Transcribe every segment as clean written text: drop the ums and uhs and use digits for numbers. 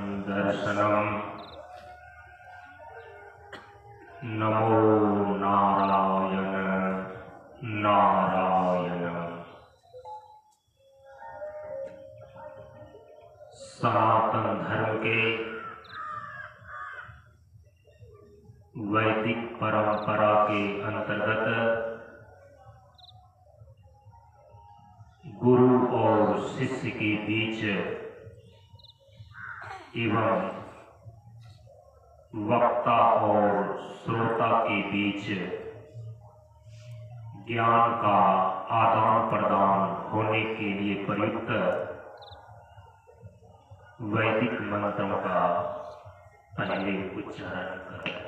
दर्शनम। नमो नारायण नारायण। सनातन धर्म के वैदिक परंपरा के अंतर्गत गुरु और शिष्य के बीच एवं वक्ता और श्रोता के बीच ज्ञान का आदान प्रदान होने के लिए प्रयुक्त वैदिक मंत्रों का पहले उच्चारण करें।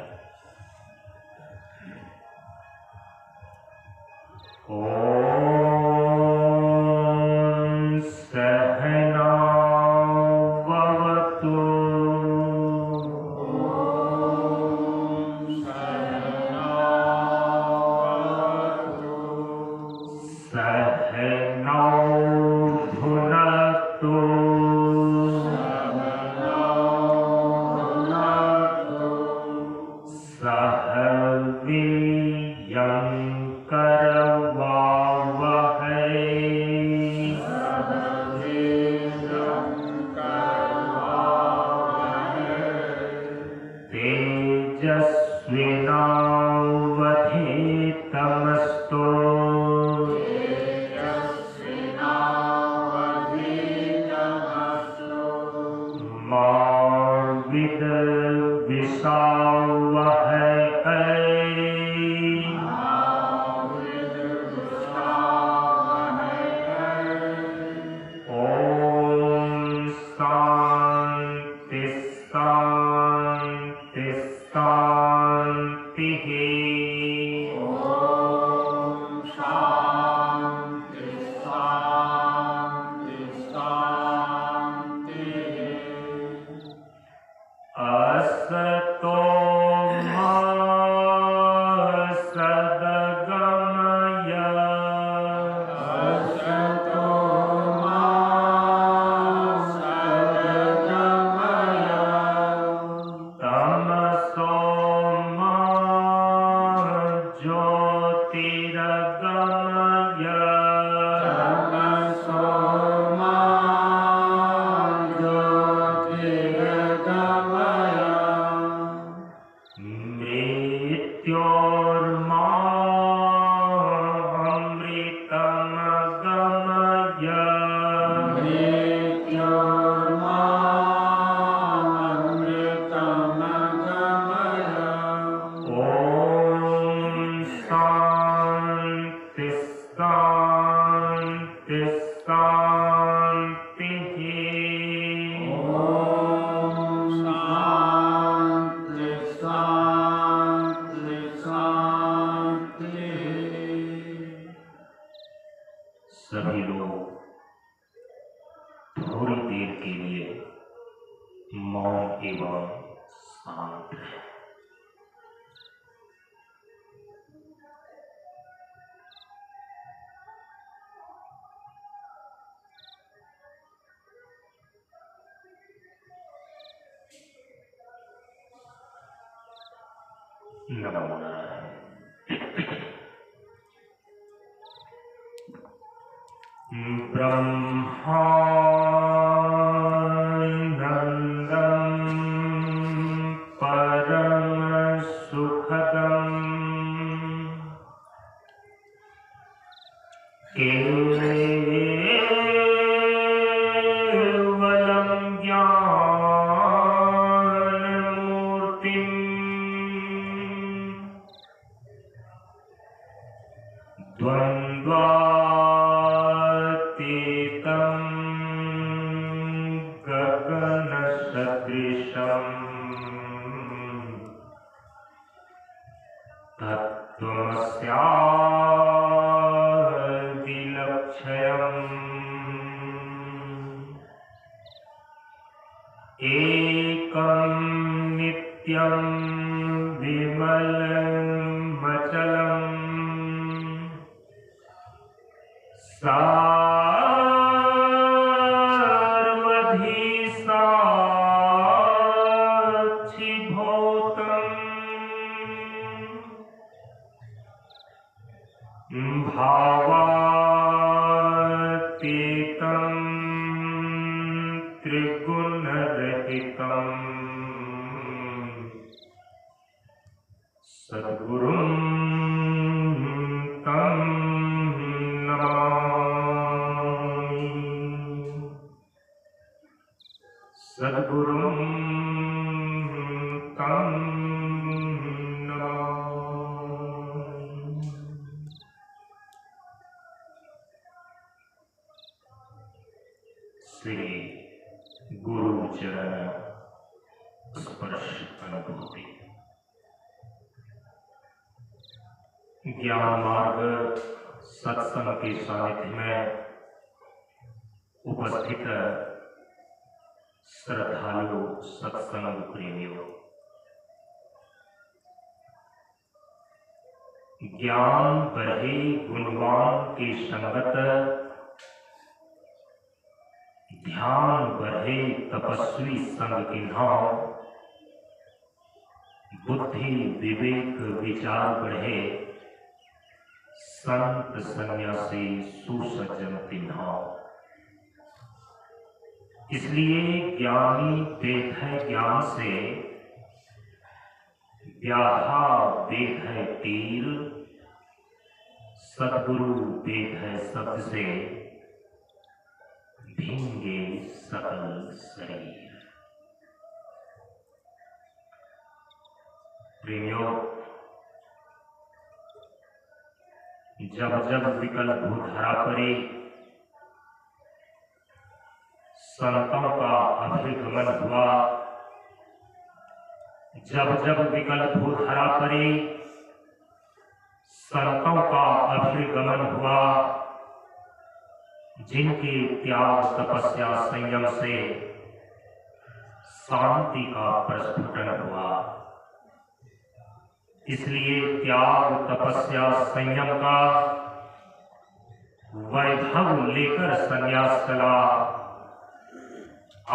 सभी लोग थोड़ी देर के लिए मौन एवं शांत हैं। नमो नारायण। ब्रह्मानंदं परम सुखदं केवलं ज्ञानमूर्तिं द्वन्द्वातीतं गगनसदृशं तत्त्वमस्यादिलक्ष्यम् एकं नित्यं विमलमचलम् सर्वधी साक्षिणां। गुरुं तं नमामि। श्री गुरु चरण स्पर्श अनुभूति। ज्ञान मार्ग सत्संग के सानिध्य में उपस्थित श्रद्धालु सत्संग प्रेमियों, ज्ञान बढ़े गुणवान के संगत, ध्यान बढ़े तपस्वी संग किन्हां, बुद्धि विवेक विचार बढ़े संत सन्यासी सुसज्जन तिन्हां। इसलिए ज्ञानी वेद है ज्ञान से, व्याधा वेद है तीर, सद्गुरु वेद है शब्द से, भींगे सकल शरीर। प्रेमियों, जब जब विकल भूधरा परे संतों का अभिगमन हुआ, जब जब विकल भूधरा परे संतों का अभिगमन हुआ, जिनके त्याग तपस्या संयम से शांति का प्रस्फुटन हुआ। इसलिए त्याग तपस्या संयम का वैभव लेकर सन्यास चला,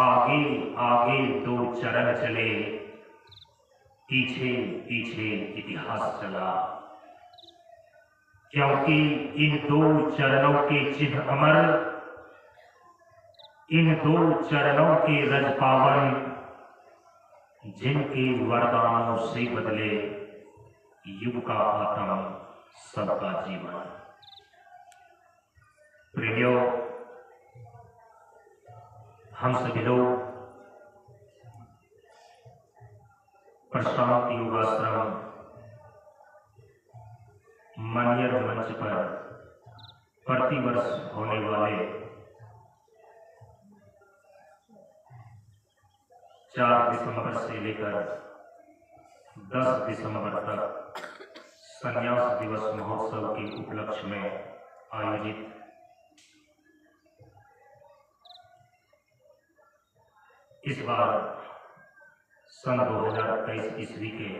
आगे आगे दो चरण चले, पीछे पीछे इतिहास चला। क्योंकि इन दो चरणों के चिन्ह अमर, इन दो चरणों के रज पावन, जिनके वरदानों से बदले युग का आत्म सबका जीवन। प्रियो, हम सभी लोग प्रशांत योगाश्रम मनियर मंच पर प्रतिवर्ष होने वाले 4 दिसंबर से लेकर 10 दिसंबर तक संन्यास दिवस महोत्सव के उपलक्ष्य में आयोजित इस बार सन 2023 ईस्वी के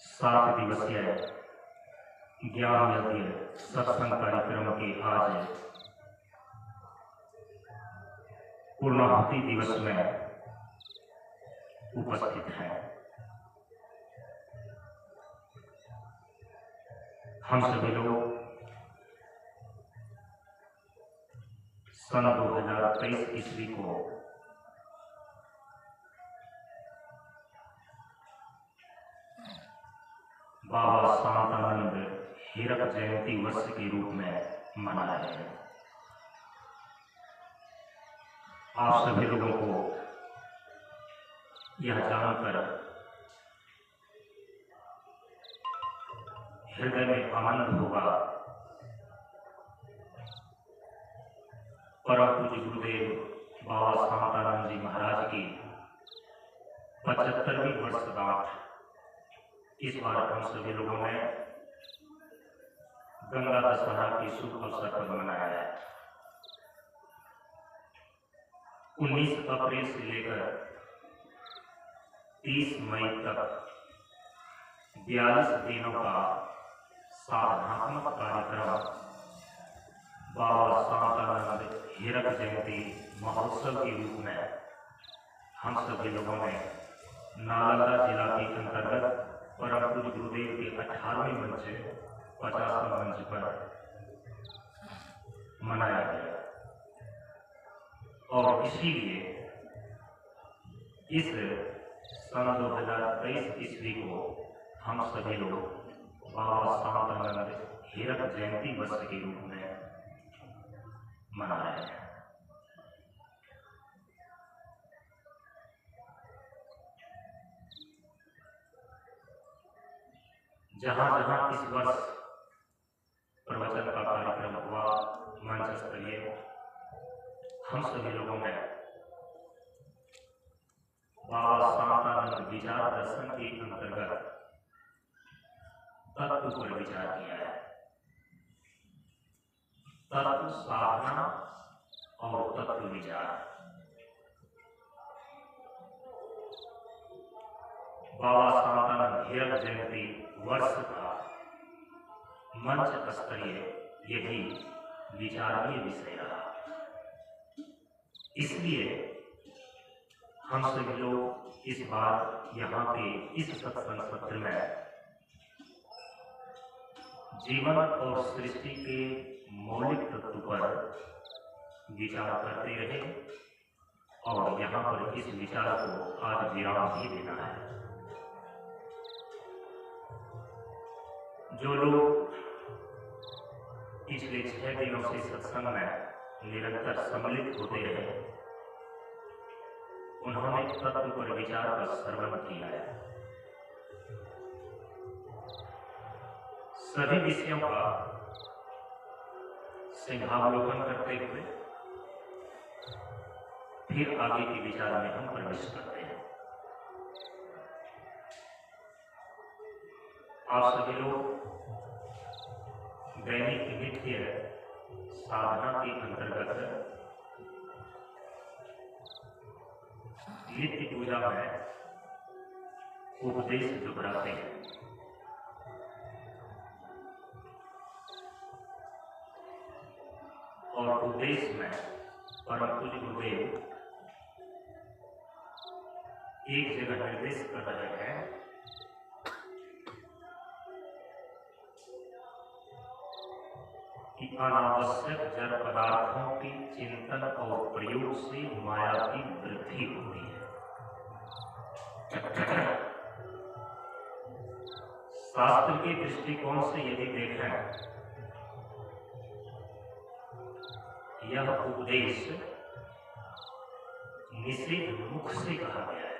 7 दिवसीय ज्ञान यज्ञ सत्संग कार्यक्रम के आज पूर्णाहुति दिवस में उपस्थित हैं। हम सभी लोग सन 2023 ईस्वी को बाबा शांतानंद हीरक जयंती वर्ष के रूप में मना रहे हैं। आप सभी लोगों को यह जानकर हृदय में आनंद होगा, परम पूज्य गुरुदेव बाबा शांतानंद जी महाराज की 75वीं वर्षगांठ इस बार हम सभी लोगों ने गंगा दशहरा के शुभ अवसर पर मनाया है। 19 अप्रैल से लेकर 30 मई तक 42 दिनों का साधनात्मक कार्यक्रम बाबा शांतानंद हीरक जयंती महोत्सव के रूप में हम सभी लोगों ने नालंदा जिला के अंतर्गत परम पूज्य गुरुदेव के 18वें मंच 50वें मंच पर मनाया गया। और इसीलिए इस सन 2023 ईस्वी को हम सभी लोग बाबा शांतानंद हीरक जयंती वर्ष के रूप में मना रहे हैं। जहां जहां इस वर्ष प्रवचन का कार्यक्रम हुआ, मंच स्तरीय, हम सभी लोगों ने बाबा शांतानंद विचार दर्शन के अंतर्गत तत्व पर विचार किया है। तत्व साधना और तत्व विचार। बाबा शांतानंद हीरक जयंती वर्ष का मंच स्तरीय यही विचारणीय विषय रहा। इसलिए हम सभी लोग इस बार यहाँ पे इस सत्संग सत्र में जीवन और सृष्टि के मौलिक तत्व पर विचार करते रहे और यहाँ पर इस विचार को आज विराम भी देना है। जो लोग पिछले 6 दिनों से सत्संग में निरंतर सम्मिलित होते रहे, उन्होंने तत्व पर विचार का श्रवण किया है। सभी विषयों का सिंहावलोकन करते हुए फिर आगे के विचार में हम प्रवेश करते हैं। आप सभी लोग दैनिक नित्य साधना के अंतर्गत नित्य पूजा में उपदेश दोहराते हैं। और उपदेश में परम पूज्य गुरुदेव एक जगह निर्देश कर रहे हैं कि अनावश्यक जड़ पदार्थों के चिंतन और प्रयोग से माया की वृद्धि होती है। शास्त्र के दृष्टिकोण से यदि देखें, यह उपदेश निषेध मुख से कहा गया है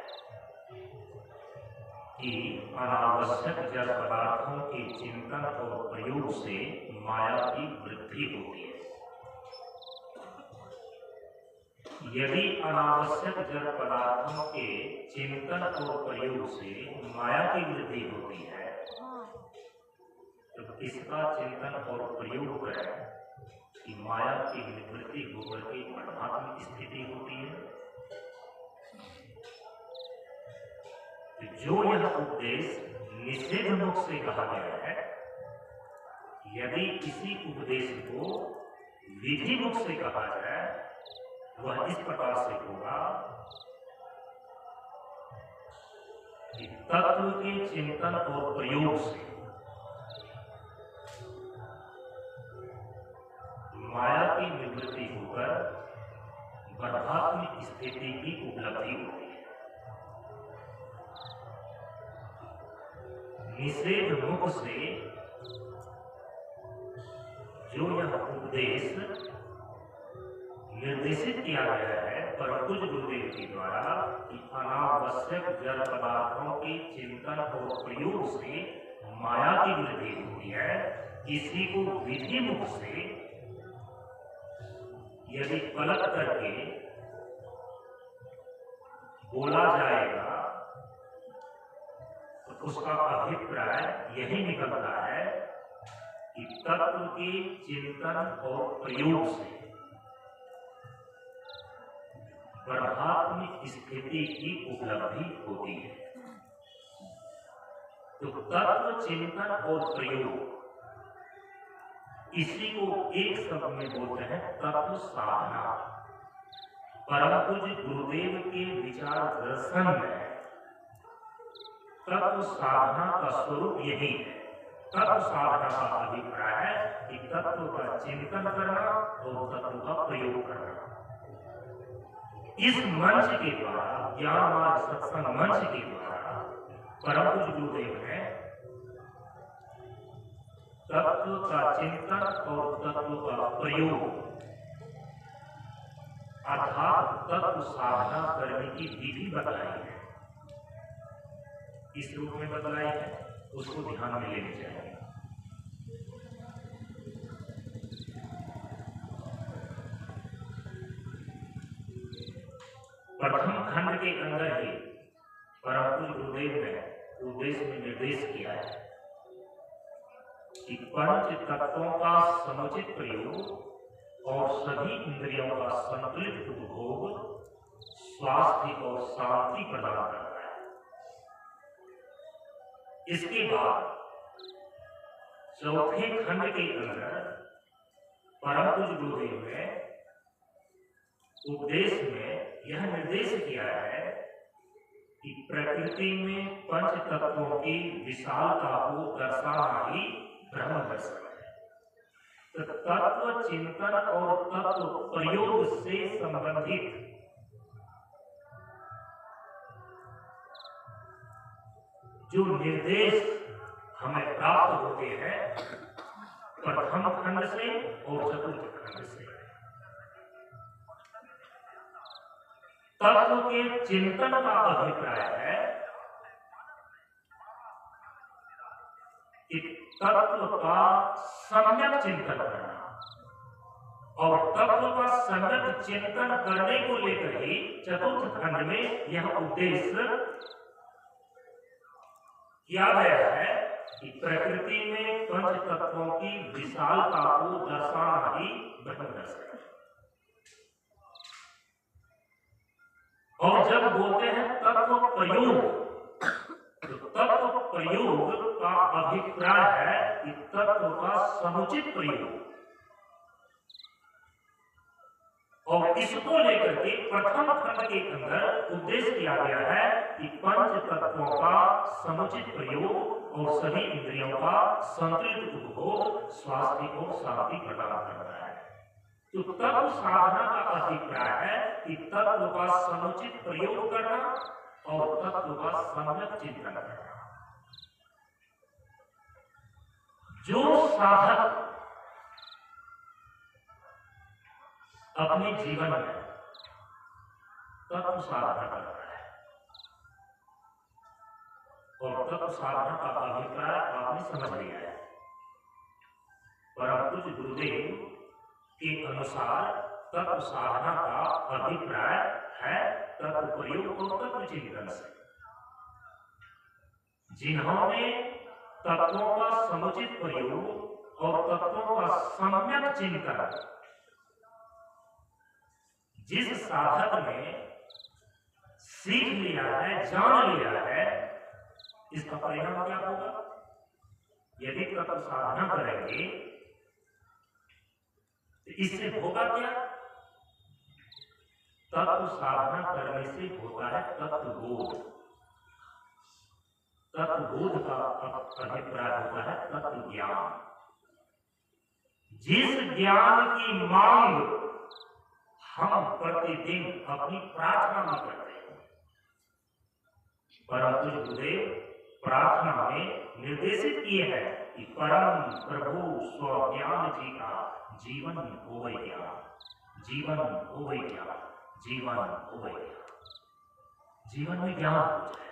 कि अनावश्यक जड़ पदार्थों के चिंतन और प्रयोग से माया की वृद्धि होती है। यदि अनावश्यक जड़ पदार्थों के चिंतन और प्रयोग से माया की वृद्धि होती है, तो इसका चिंतन और प्रयोग करें कि माया की निवृत्ति होकर के परमात्मा स्थिति होती है। जो यह उपदेश निषेध मुख से कहा गया है, यदि इसी उपदेश को विधि मुख से कहा जाए, वह इस प्रकार से होगा कि तत्व के चिंतन और प्रयोग से माया की निवृत्ति होकर बर्धात्मिक स्थिति की उपलब्धि होती है। निषेध मुख से जो यह उपदेश निर्देशित किया गया है परम पूज्य गुरुदेव के द्वारा कि अनावश्यक जड़ पदार्थों के चिंतन और प्रयोग से माया की वृद्धि होती है, इसी को विधि मुख से यदि पलट करके बोला जाएगा तो उसका अभिप्राय यही निकलता है कि तत्व के चिंतन और प्रयोग से बर्धात्मिक स्थिति की उपलब्धि होती है। तो तत्व चिंतन और प्रयोग, इसी को एक शब्द में बोलते हैं तत्व साधना। परम पूज्य गुरुदेव के विचार दर्शन में तत्व साधना का स्वरूप यही है। तत्व साधना का अभिप्राय है कि तत्व का चिंतन करना और तत्व का प्रयोग करना। इस मंच के द्वारा, ज्ञान मार्ग सत्संग मंच के द्वारा परम पूज्य गुरुदेव ने तत्व का चिंतन और तत्व का प्रयोग अर्थात तत्व साधना करने की विधि बताई है। इस रूप में बतलाई है उसको ध्यान में लेनी चाहिए। प्रथम खंड के अंदर ही परम पूज्य गुरुदेव ने उपदेश में निर्देश किया है कि पंच तत्वों का समुचित प्रयोग और सभी इंद्रियों का संतुलित उपभोग स्वास्थ्य और शांति प्रदान करता है। इसके बाद चौथे खंड के अंदर परम पूज्य गुरुदेव ने उपदेश में यह निर्देश किया है कि प्रकृति में पंच तत्वों की विशालता को दर्शाना ही ब्रह्म दर्शन है। तो तत्व चिंतन और तत्व प्रयोग से संबंधित जो निर्देश हमें प्राप्त होते हैं प्रथम खंड से और चतुर्थ खंड से, तत्व के चिंतन का अभिप्राय है कि तत्व का सम्यक चिंतन करना, और तत्व का सम्यक चिंतन करने को लेकर ही चतुर्थ खंड में यह उपदेश किया गया है कि प्रकृति में पंच तत्वों की विशालता को दर्शाना ही ब्रह्म दर्शन है। और जब बोलते हैं तत्व प्रयोग, तो तत्व प्रयोग का अभिप्राय है कि तत्व का समुचित प्रयोग, और इसको लेकर के प्रथम खंड के अंदर उपदेश किया गया है कि पंच तत्वों का समुचित प्रयोग और सभी इंद्रियों का संतुलित उपभोग स्वास्थ्य और शांति प्रदान करता है। तो तत्व साधना का अभिप्राय है कि तत्व का समुचित प्रयोग करना और तत्व का सम्यक चिंतन करना। जो साधक अपने जीवन में तत्व साधना करता है, और तत्व साधना का अभिप्राय आपने समझ लिया है। परम पूज्य गुरुदेव के अनुसार तत्व साधना का अभिप्राय है तत्व प्रयोग और तत्व चिंतन से। जिन्होंने तत्वों का समुचित प्रयोग और तत्वों का सम्यक चिंतन जिस साधक ने सीख लिया है, जान लिया है, इसका परिणाम क्या होगा? यदि तत्व साधना करेंगे तो इससे होगा क्या? तत्व साधना करने से होता है तत्वबोध। तत्वबोध का अभिप्राय होता है तत्व ज्ञान। जिस ज्ञान की मांग हम प्रतिदिन अपनी प्रार्थना में करते हैं, परंतु गुरुदेव प्रार्थना में निर्देशित किए हैं कि परम प्रभु स्वज्ञान जी का जीवन होवे ज्ञान, जीवन होवे ज्ञान, जीवन होवे ज्ञान, जीवन में ज्ञान हो जाए।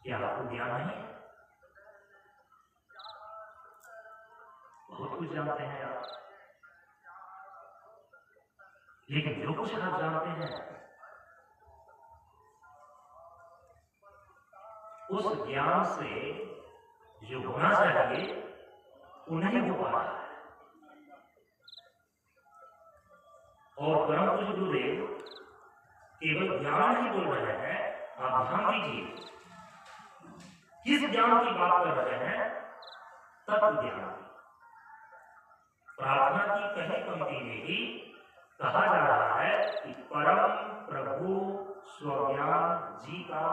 क्या आपको ज्ञान नहीं? बहुत कुछ जानते हैं आप, लेकिन जो कुछ आप जानते हैं उस ज्ञान से जो होना चाहिए वो नहीं हो पा रहा है। और परम पूज्य गुरुदेव केवल ज्ञान ही बोल रहे हैं। आप ध्यान दीजिए किस ज्ञान की बात कर रहे हैं? तत्व ज्ञान। प्रार्थना की पहली पंक्ति में ही कहा जा रहा है कि परम प्रभु स्वज्ञान जी का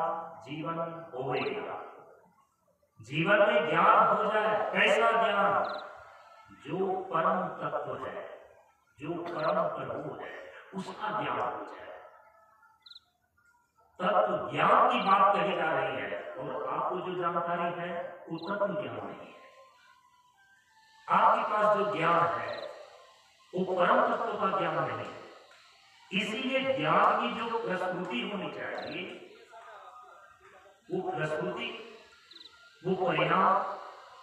जीवन होवेगा। जीवन में ज्ञान हो जाए। कैसा ज्ञान? जो परम तत्व है, जो परम प्रभु है, उसका ज्ञान हो जाए। तत्व ज्ञान की बात कही जा रही है, और आपको जो जानकारी है वो तत्व ज्ञान नहीं है। आपके पास जो ज्ञान है वो परम तत्व का ज्ञान नहीं है। इसीलिए ज्ञान की जो प्रस्तुति होनी चाहिए वो प्रस्तुति, वो परिणाम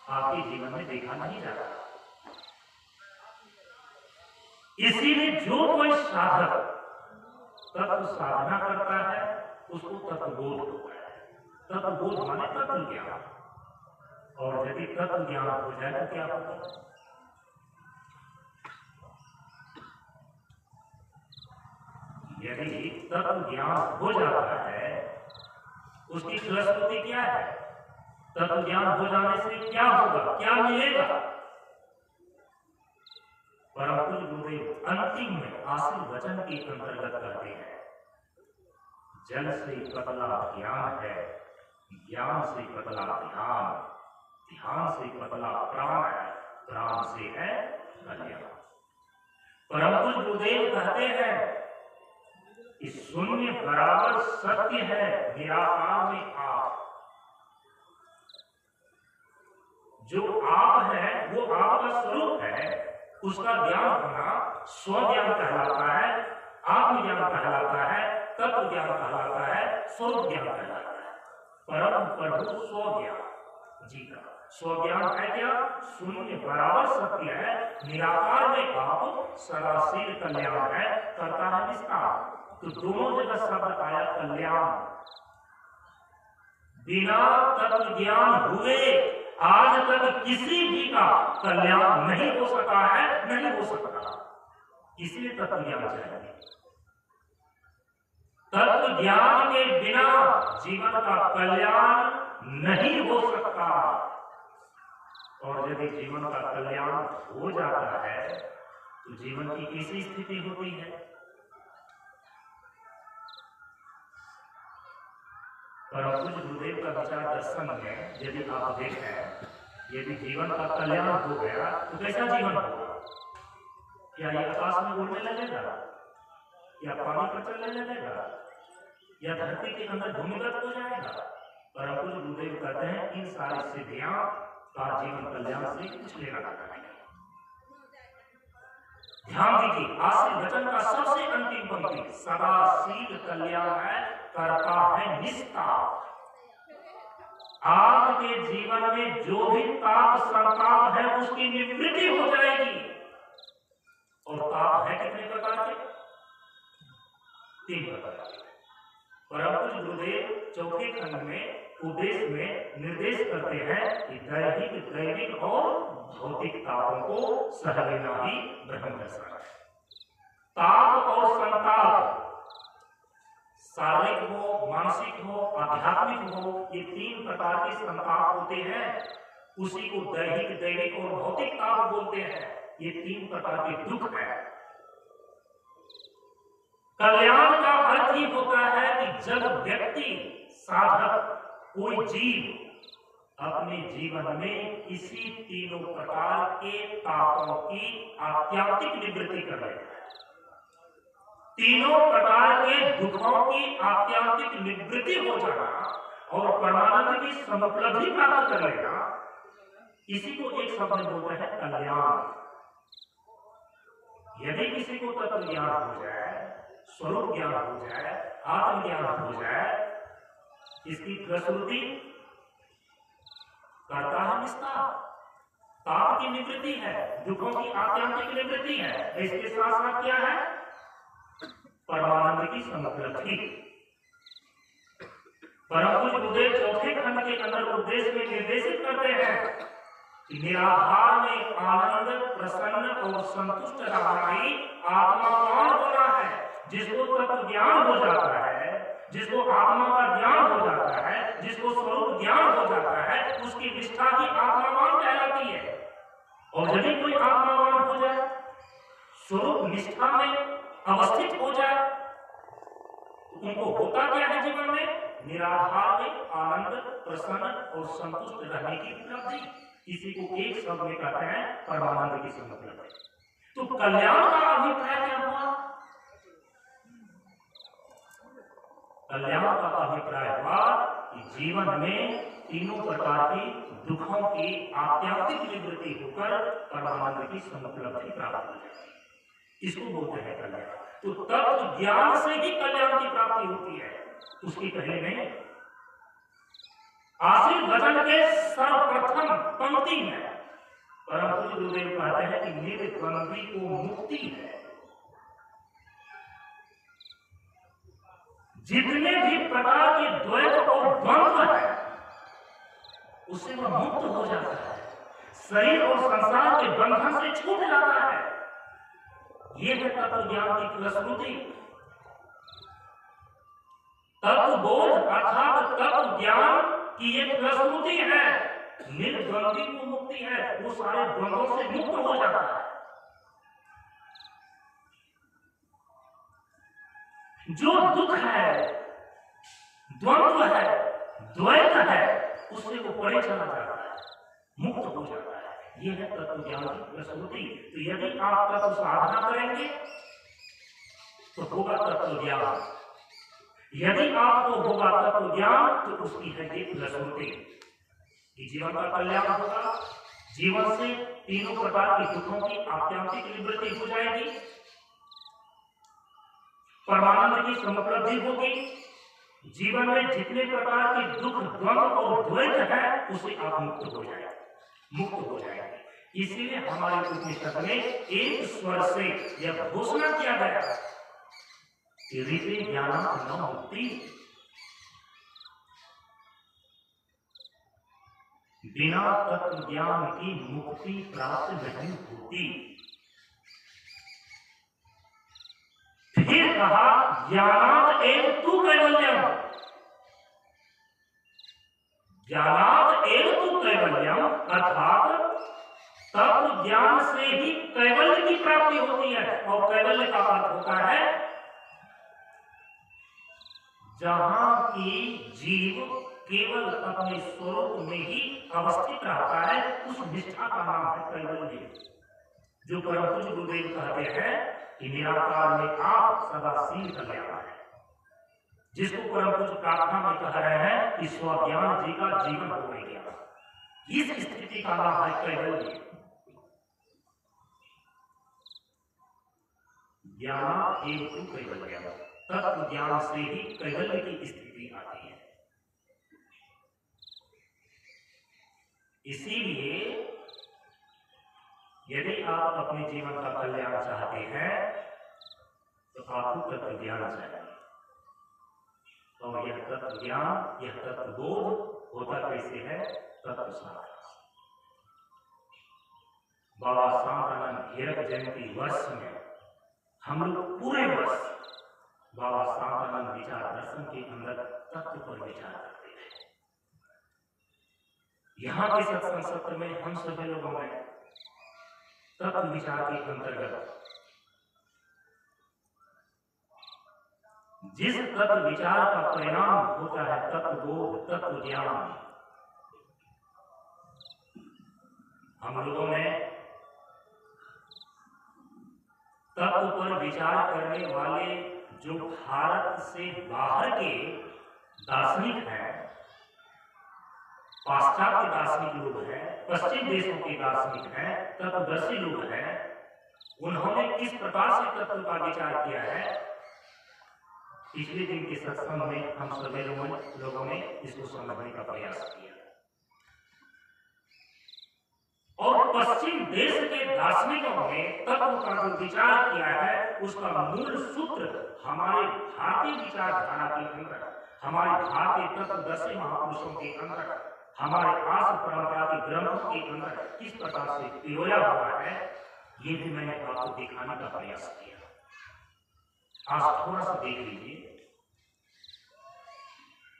आपके जीवन में देखा नहीं जा रहा। इसीलिए जो कोई साधक तत्व साधना करता है उसको तत्वबोध होता है। तत्वबोध माने तत्व ज्ञान। और यदि तत्व ज्ञान हो जाए तो क्या होगा? यदि तत्व ज्ञान हो जाता है उसकी फलश्रुति क्या है? तत्व ज्ञान हो जाने से क्या होगा, क्या मिलेगा? परम पूज्य गुरुदेव अंतिम में आशीर्वचन के अंतर्गत कहते हैं, जल से पतला ज्ञान है, ज्ञान से पतला ध्यान, ध्यान से पतला प्राण है, प्राण से है कल्याण। परम पूज्य गुरुदेव कहते हैं कि शून्य बराबर सत्य है, निराकार में आप। जो आप है वो आपका स्वरूप है, उसका ज्ञान होना स्वज्ञान कहलाता है, आत्मज्ञान कहलाता है, तत्व ज्ञान कहलाता है, स्वरूप ज्ञान कहलाता है। परम प्रभु स्वज्ञान जी का स्वज्ञान है क्या? शून्य बराबर सत्य है, निराकार में आप, सदाशील कल्याण है, करता है विस्तार। तो दोनों जगह शब्द आया कल्याण। बिना तत्व ज्ञान हुए आज तक किसी भी का कल्याण नहीं हो सका है, नहीं हो सकता। इसलिए तत्व ज्ञान चाहिए। तत्व ज्ञान के बिना जीवन का कल्याण नहीं हो सकता। और यदि जीवन का कल्याण हो जाता है तो जीवन की कैसी स्थिति होती है? परम पूज्य गुरुदेव का विचार दर्शन में यदि आप देखें, यदि जीवन का कल्याण हो गया तो कैसा जीवन होगा? क्या ये आकाश में उड़ने लगेगा, या पानी पर चलने लगेगा, या धरती के अंदर भूमिगत हो जाएगा? परम पूज्य गुरुदेव कहते हैं इन सारी सिद्धियां का जीवन कल्याण से कुछ लेना देना नहीं। ध्यान दीजिए, आशीर्वचन का सबसे अंतिम पंक्ति सदाशील कल्याण है, करता है निष्ठा। आपके जीवन में जो भी ताप संताप है उसकी निवृत्ति हो जाएगी। और ताप है कितने प्रकार के? 3 प्रकार के। परम पूज्य गुरुदेव चौथे खंड में उपदेश में निर्देश करते हैं कि दैहिक, दैविक और भौतिक तापों को सह लेना ही ब्रह्म दर्शन है। ताप और संताप शारीरिक हो, मानसिक हो, आध्यात्मिक हो, ये 3 प्रकार के संताप होते हैं। उसी को दैहिक, दैविक और भौतिक ताप बोलते हैं। ये 3 प्रकार के दुख है। कल्याण का अर्थ ही होता है कि जब व्यक्ति, साधक, कोई जीव अपने जीवन में इसी 3 प्रकार के तापों की आत्यात्मिक निवृत्ति कर लेता है, 3 प्रकार के दुखों की आत्यात्मिक निवृत्ति हो जाना और परमानंद की समुपलब्धि प्राप्त कर लेना, इसी को एक शब्द में बोलते हैं कल्याण। यदि किसी को तत्व ज्ञान हो जाए, स्वरूप ज्ञान हो जाए, आत्मज्ञान हो जाए, इसकी प्रस्तुति करता है निष्ठा, ताप की निवृत्ति है, दुखों की आत्यांतिक निवृत्ति है। इसके साथ साथ क्या है? परमानंद की समुपलब्धि। परम पूज्य गुरुदेव चौथे खंड के अंदर उपदेश में निर्देशित करते हैं कि निराधार में आनंद, प्रसन्न और संतुष्ट रहना ही आत्मावान होना है। जिसको तत्व ज्ञान हो जाता है, जिसको आत्मा का ज्ञान हो जाता है, जिसको स्वरूप ज्ञान हो जाता है, उसकी निष्ठा ही आत्मावान कहलाती है। और यदि कोई आत्मावान हो जाए, स्वरूप निष्ठा में अवस्थित हो जाए, तो उनको होता क्या है जीवन में? निराधार में आनंद, प्रसन्न और संतुष्ट रहने की उपलब्धि। इसी को एक शब्द में कहते हैं परमानंद की समुपलब्धि। तो कल्याण का अभिप्राय क्या हुआ? कल्याण का अभिप्राय हुआ कि जीवन में 3 प्रकार की दुखों की आत्यात्मिक निवृत्ति होकर परमानंद की समुपलब्धि प्राप्त हो जाती है। इसको बोलते हैं कल्याण। तो तत्व ज्ञान से ही कल्याण की प्राप्ति होती है, उसकी पहले नहीं। आशीर्वचन के सर्वप्रथम पंक्ति में परम पूज्य गुरुदेव कहते हैं कि निर्द्वंद्वी को मुक्ति है। जितने भी प्रकार के द्वैत और द्वंद्व है उससे वह मुक्त हो जाता है, शरीर और संसार के बंधन से छूट जाता है। ये है तत्व ज्ञान की प्रस्तुति। तत्व बोध अर्थात तत्व ज्ञान की ये प्रस्तुति है। निर्द्वंद्वी को मुक्ति है, वो सारे द्वंद्वों से मुक्त हो जाता है। जो दुख है, द्वंद्व है, द्वैत है, उससे वो परे चला जाता है, मुक्त हो जाता है। ये है तत्व ज्ञान की प्रस्तुति। तो यदि आप तत्व साधना करेंगे तो होगा तत्व ज्ञान, यदि आपको होगा तत्व ज्ञान तो उसकी है ये प्रस्तुति कि जीवन का कल्याण होगा, जीवन से तीनों प्रकार के दुखों की आत्यंतिक निवृत्ति हो जाएगी, परमानंद की समुपलब्धि होगी, जीवन में जितने प्रकार के दुख द्वंद्व और द्वैत है उसे आप मुक्त हो जाएंगे, मुक्त हो जाएंगे। इसीलिए हमारे उपनिषद में एक स्वर से यह घोषणा किया गया कि रीते ज्ञानम न मुक्ति, बिना तत्व ज्ञान की मुक्ति प्राप्त नहीं होती। फिर कहा ज्ञानात् एव तु कैवल्यम, ज्ञानात् एव तु कैवल्यम अर्थात तत्व ज्ञान से ही कैवल्य की प्राप्ति होती है। और कैवल्य का अर्थ होता है जहां की जीव केवल अपने स्वरूप में ही अवस्थित रहता है, उस निष्ठा का नाम है कैवल्य। जो परम पूज्य गुरुदेव कहते हैं कि निराकार में आप सदा शील कल्याण है, जिसको परम पूज्य प्रार्थना में कह रहे हैं कि स्वज्ञान जी का जीवन हो गया, इस स्थिति का नाम है कैवल्य। ज्ञान एक कैवल्य, तत्व ज्ञान से ही कैवल्य की स्थिति आती है। इसीलिए यदि आप अपने जीवन का कल्याण चाहते हैं तो आपको तत्व ज्ञान चाहिए। और यह तत्व ज्ञान, यह तत्व बोध होता कैसे है? तत्व साधना। बाबा शांतानंद हीरक जयंती वर्ष में हम लोग पूरे वर्ष बाबा शांतानंद विचार दर्शन के अंदर तत्व पर विचार करते हैं। यहाँ के सत्संग सत्र में हम सभी लोगों में तत्व विचार के अंतर्गत जिस तत्व विचार का परिणाम होता है तत्व बोध, तत्व ज्ञान, हम लोगों ने तत्व पर विचार करने वाले जो भारत से बाहर के दार्शनिक हैं, पाश्चात्य दार्शनिक लोग हैं, पश्चिम देशों के दार्शनिक हैं, तत्वदर्शी लोग हैं, उन्होंने किस प्रकार से तत्व का विचार किया है, पिछले दिन के सत्संग में हम सभी लोगों ने इसको समझने का प्रयास किया। और पश्चिम देश के दार्शनिकों ने तत्व का जो विचार किया है उसका मूल सूत्र हमारे भारतीय विचारधारा के अंदर, हमारे भारतीय तत्वदर्शी महापुरुषों के अंदर, हमारे आर्ष परंपरा के ग्रंथों के अंदर किस प्रकार से पिरोया हुआ है, ये भी मैंने आपको दिखाने का प्रयास किया। आज थोड़ा सा देख लीजिए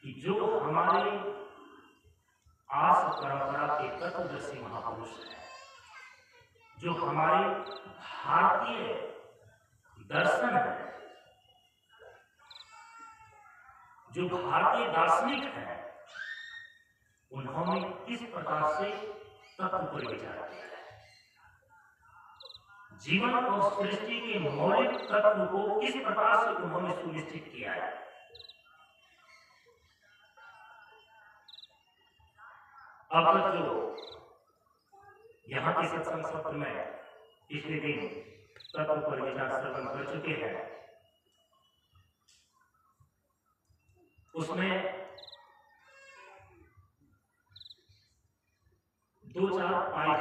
कि जो हमारे आर्ष परंपरा के तत्वदर्शी महापुरुष हैं, जो हमारे भारतीय दर्शन है, जो भारतीय दार्शनिक हैं, उन्होंने किस प्रकार से तत्व पर विचार किया है, जीवन और सृष्टि के मौलिक तत्व को किस प्रकार से उन्होंने सुनिश्चित किया है। अब तक जो यहाँ के सत्संग सत्र में पिछले दिन तत्व पर विचार श्रवण कर चुके हैं, उसमें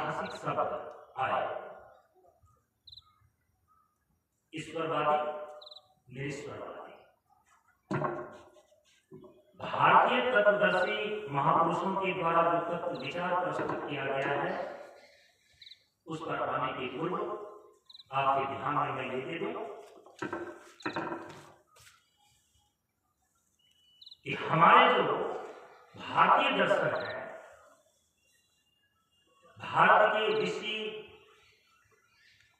ऐतिहासिक शब्द आए, ईश्वरवादी, निरीश्वरवादी। भारतीय तत्वदर्शी महापुरुषों के द्वारा जो तत्व विचार प्रस्तुत किया गया है, उस पर आने के पूर्व आपके ध्यान में मैं लेते दूं कि हमारे जो भारतीय दर्शन है, भारत के ऋषि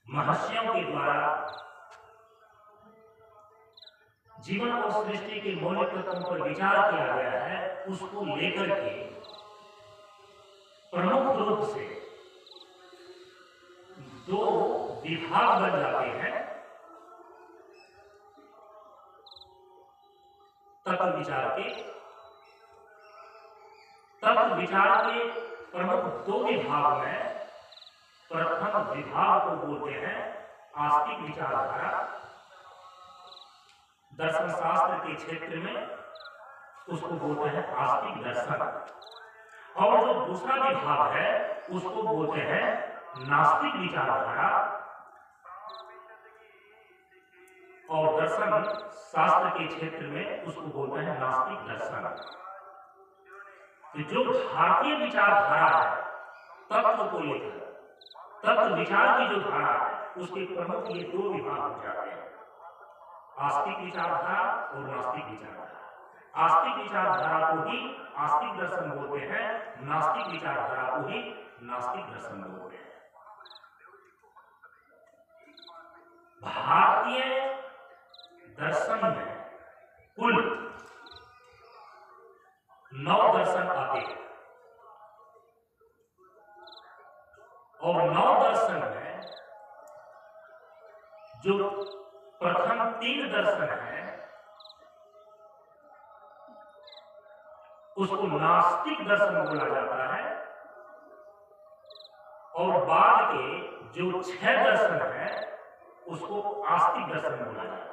महर्षियों के द्वारा जीवन और सृष्टि के मौलिक तत्वों पर विचार किया गया है, उसको लेकर के प्रमुख रूप से दो विभाग बन जाते हैं। तत्व विचार के प्रमुख दो विभाग में प्रथम विभाग को बोलते हैं आस्तिक विचारधारा। दर्शन शास्त्र के क्षेत्र में उसको बोलते हैं आस्तिक दर्शन, और जो दूसरा विभाग है उसको बोलते हैं नास्तिक विचारधारा। और दर्शन शास्त्र के क्षेत्र में उसको बोलते हैं नास्तिक दर्शन। तो जो भारतीय विचारधारा है तत्व को लेकर, तत्व विचार की जो धारा है, उसके प्रमुख ये दो विभाग हो जाते हैं, आस्तिक विचारधारा और नास्तिक विचारधारा। आस्तिक विचारधारा को ही आस्तिक दर्शन बोलते हैं, नास्तिक विचारधारा को ही नास्तिक दर्शन बोलते हैं। भारतीय दर्शन में कुल 9 दर्शन आते हैं, और 9 दर्शन में जो प्रथम 3 दर्शन है उसको नास्तिक दर्शन बोला जाता है, और बाद के जो 6 दर्शन है उसको आस्तिक दर्शन बोला जाता है।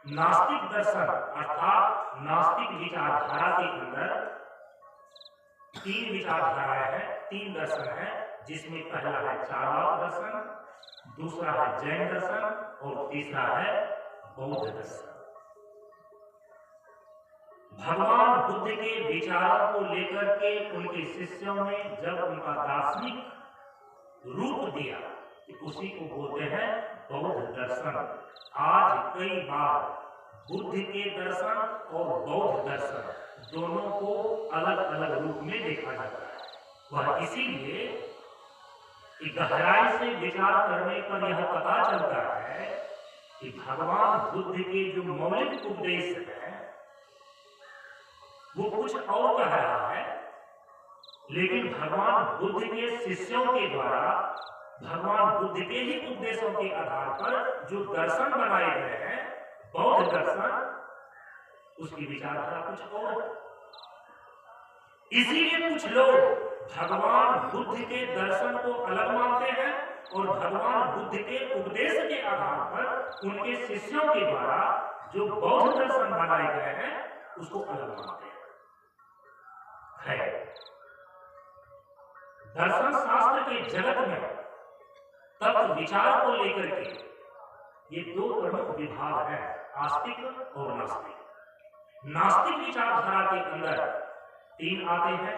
नास्तिक दर्शन अर्थात नास्तिक विचारधारा के अंदर 3 विचारधाराएं हैं, 3 दर्शन है, जिसमें पहला है चार्वाक दर्शन, दूसरा है जैन दर्शन और तीसरा है बौद्ध दर्शन। भगवान बुद्ध के विचारों को लेकर के उनके शिष्यों ने जब उनका दार्शनिक रूप दिया, तो उसी को बोलते हैं बौद्ध दर्शन। आज कई बार बुद्ध के दर्शन और बौद्ध दर्शन दोनों को अलग अलग रूप में देखा जाता है। वह इसीलिए कि गहराई से विचार करने पर यह पता चलता है कि भगवान बुद्ध के जो मौलिक उपदेश है वो कुछ और कह रहा है, लेकिन भगवान बुद्ध के शिष्यों के द्वारा भगवान बुद्ध के ही उपदेशों के आधार पर जो दर्शन बनाए गए हैं, बौद्ध दर्शन, उसकी विचारधारा कुछ और है। इसीलिए कुछ लोग भगवान बुद्ध के दर्शन को अलग मानते हैं और भगवान बुद्ध के उपदेश के आधार पर उनके शिष्यों के द्वारा जो बौद्ध दर्शन बनाए गए हैं उसको अलग मानते हैं। दर्शन शास्त्र के जगत में तत्व विचार को लेकर के ये 2 प्रमुख विभाग हैं, आस्तिक और नास्तिक। नास्तिक विचारधारा के अंदर 3 आते हैं,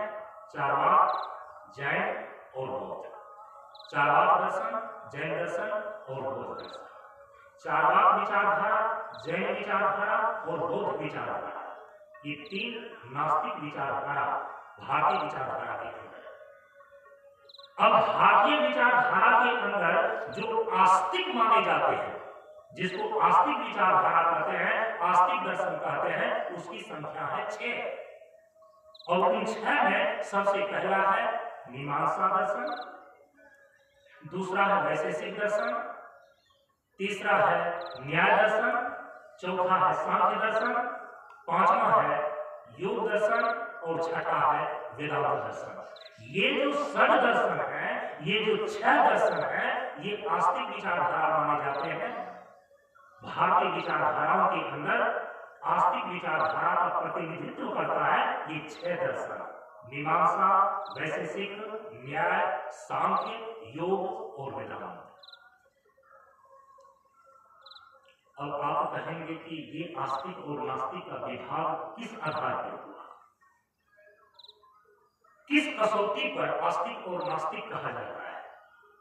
चार्वाक, जैन और बौद्ध। चार्वाक दर्शन, जैन दर्शन और बौद्ध दर्शन। चार्वाक विचारधारा, जैन विचारधारा और बौद्ध विचारधारा, ये 3 नास्तिक विचारधारा भारतीय विचारधारा के अंदर। अब भारतीय विचारधारा के अंदर जो आस्तिक माने जाते हैं, जिसको आस्तिक विचारधारा कहते हैं, आस्तिक दर्शन कहते हैं, उसकी संख्या है 6। और उन 6 में सबसे पहला है मीमांसा दर्शन, दूसरा है वैशेषिक दर्शन, तीसरा है न्याय दर्शन, चौथा है सांख्य दर्शन, 5वां है योग दर्शन और 6ठा है वेदांत दर्शन। ये जो 6 दर्शन है, ये जो 6 दर्शन है, ये आस्तिक विचारधारा माने जाते हैं। भारतीय विचारधाराओं के अंदर आस्तिक विचारधारा का प्रतिनिधित्व करता है ये 6 दर्शन। मीमांसा, वैशेषिक, न्याय, सांख्य, योग और वेदांत। अब आप कहेंगे कि ये आस्तिक और नास्तिक का विभाग किस आधार पर हुआ, किस कसौटी पर आस्तिक और नास्तिक कहा जाता है?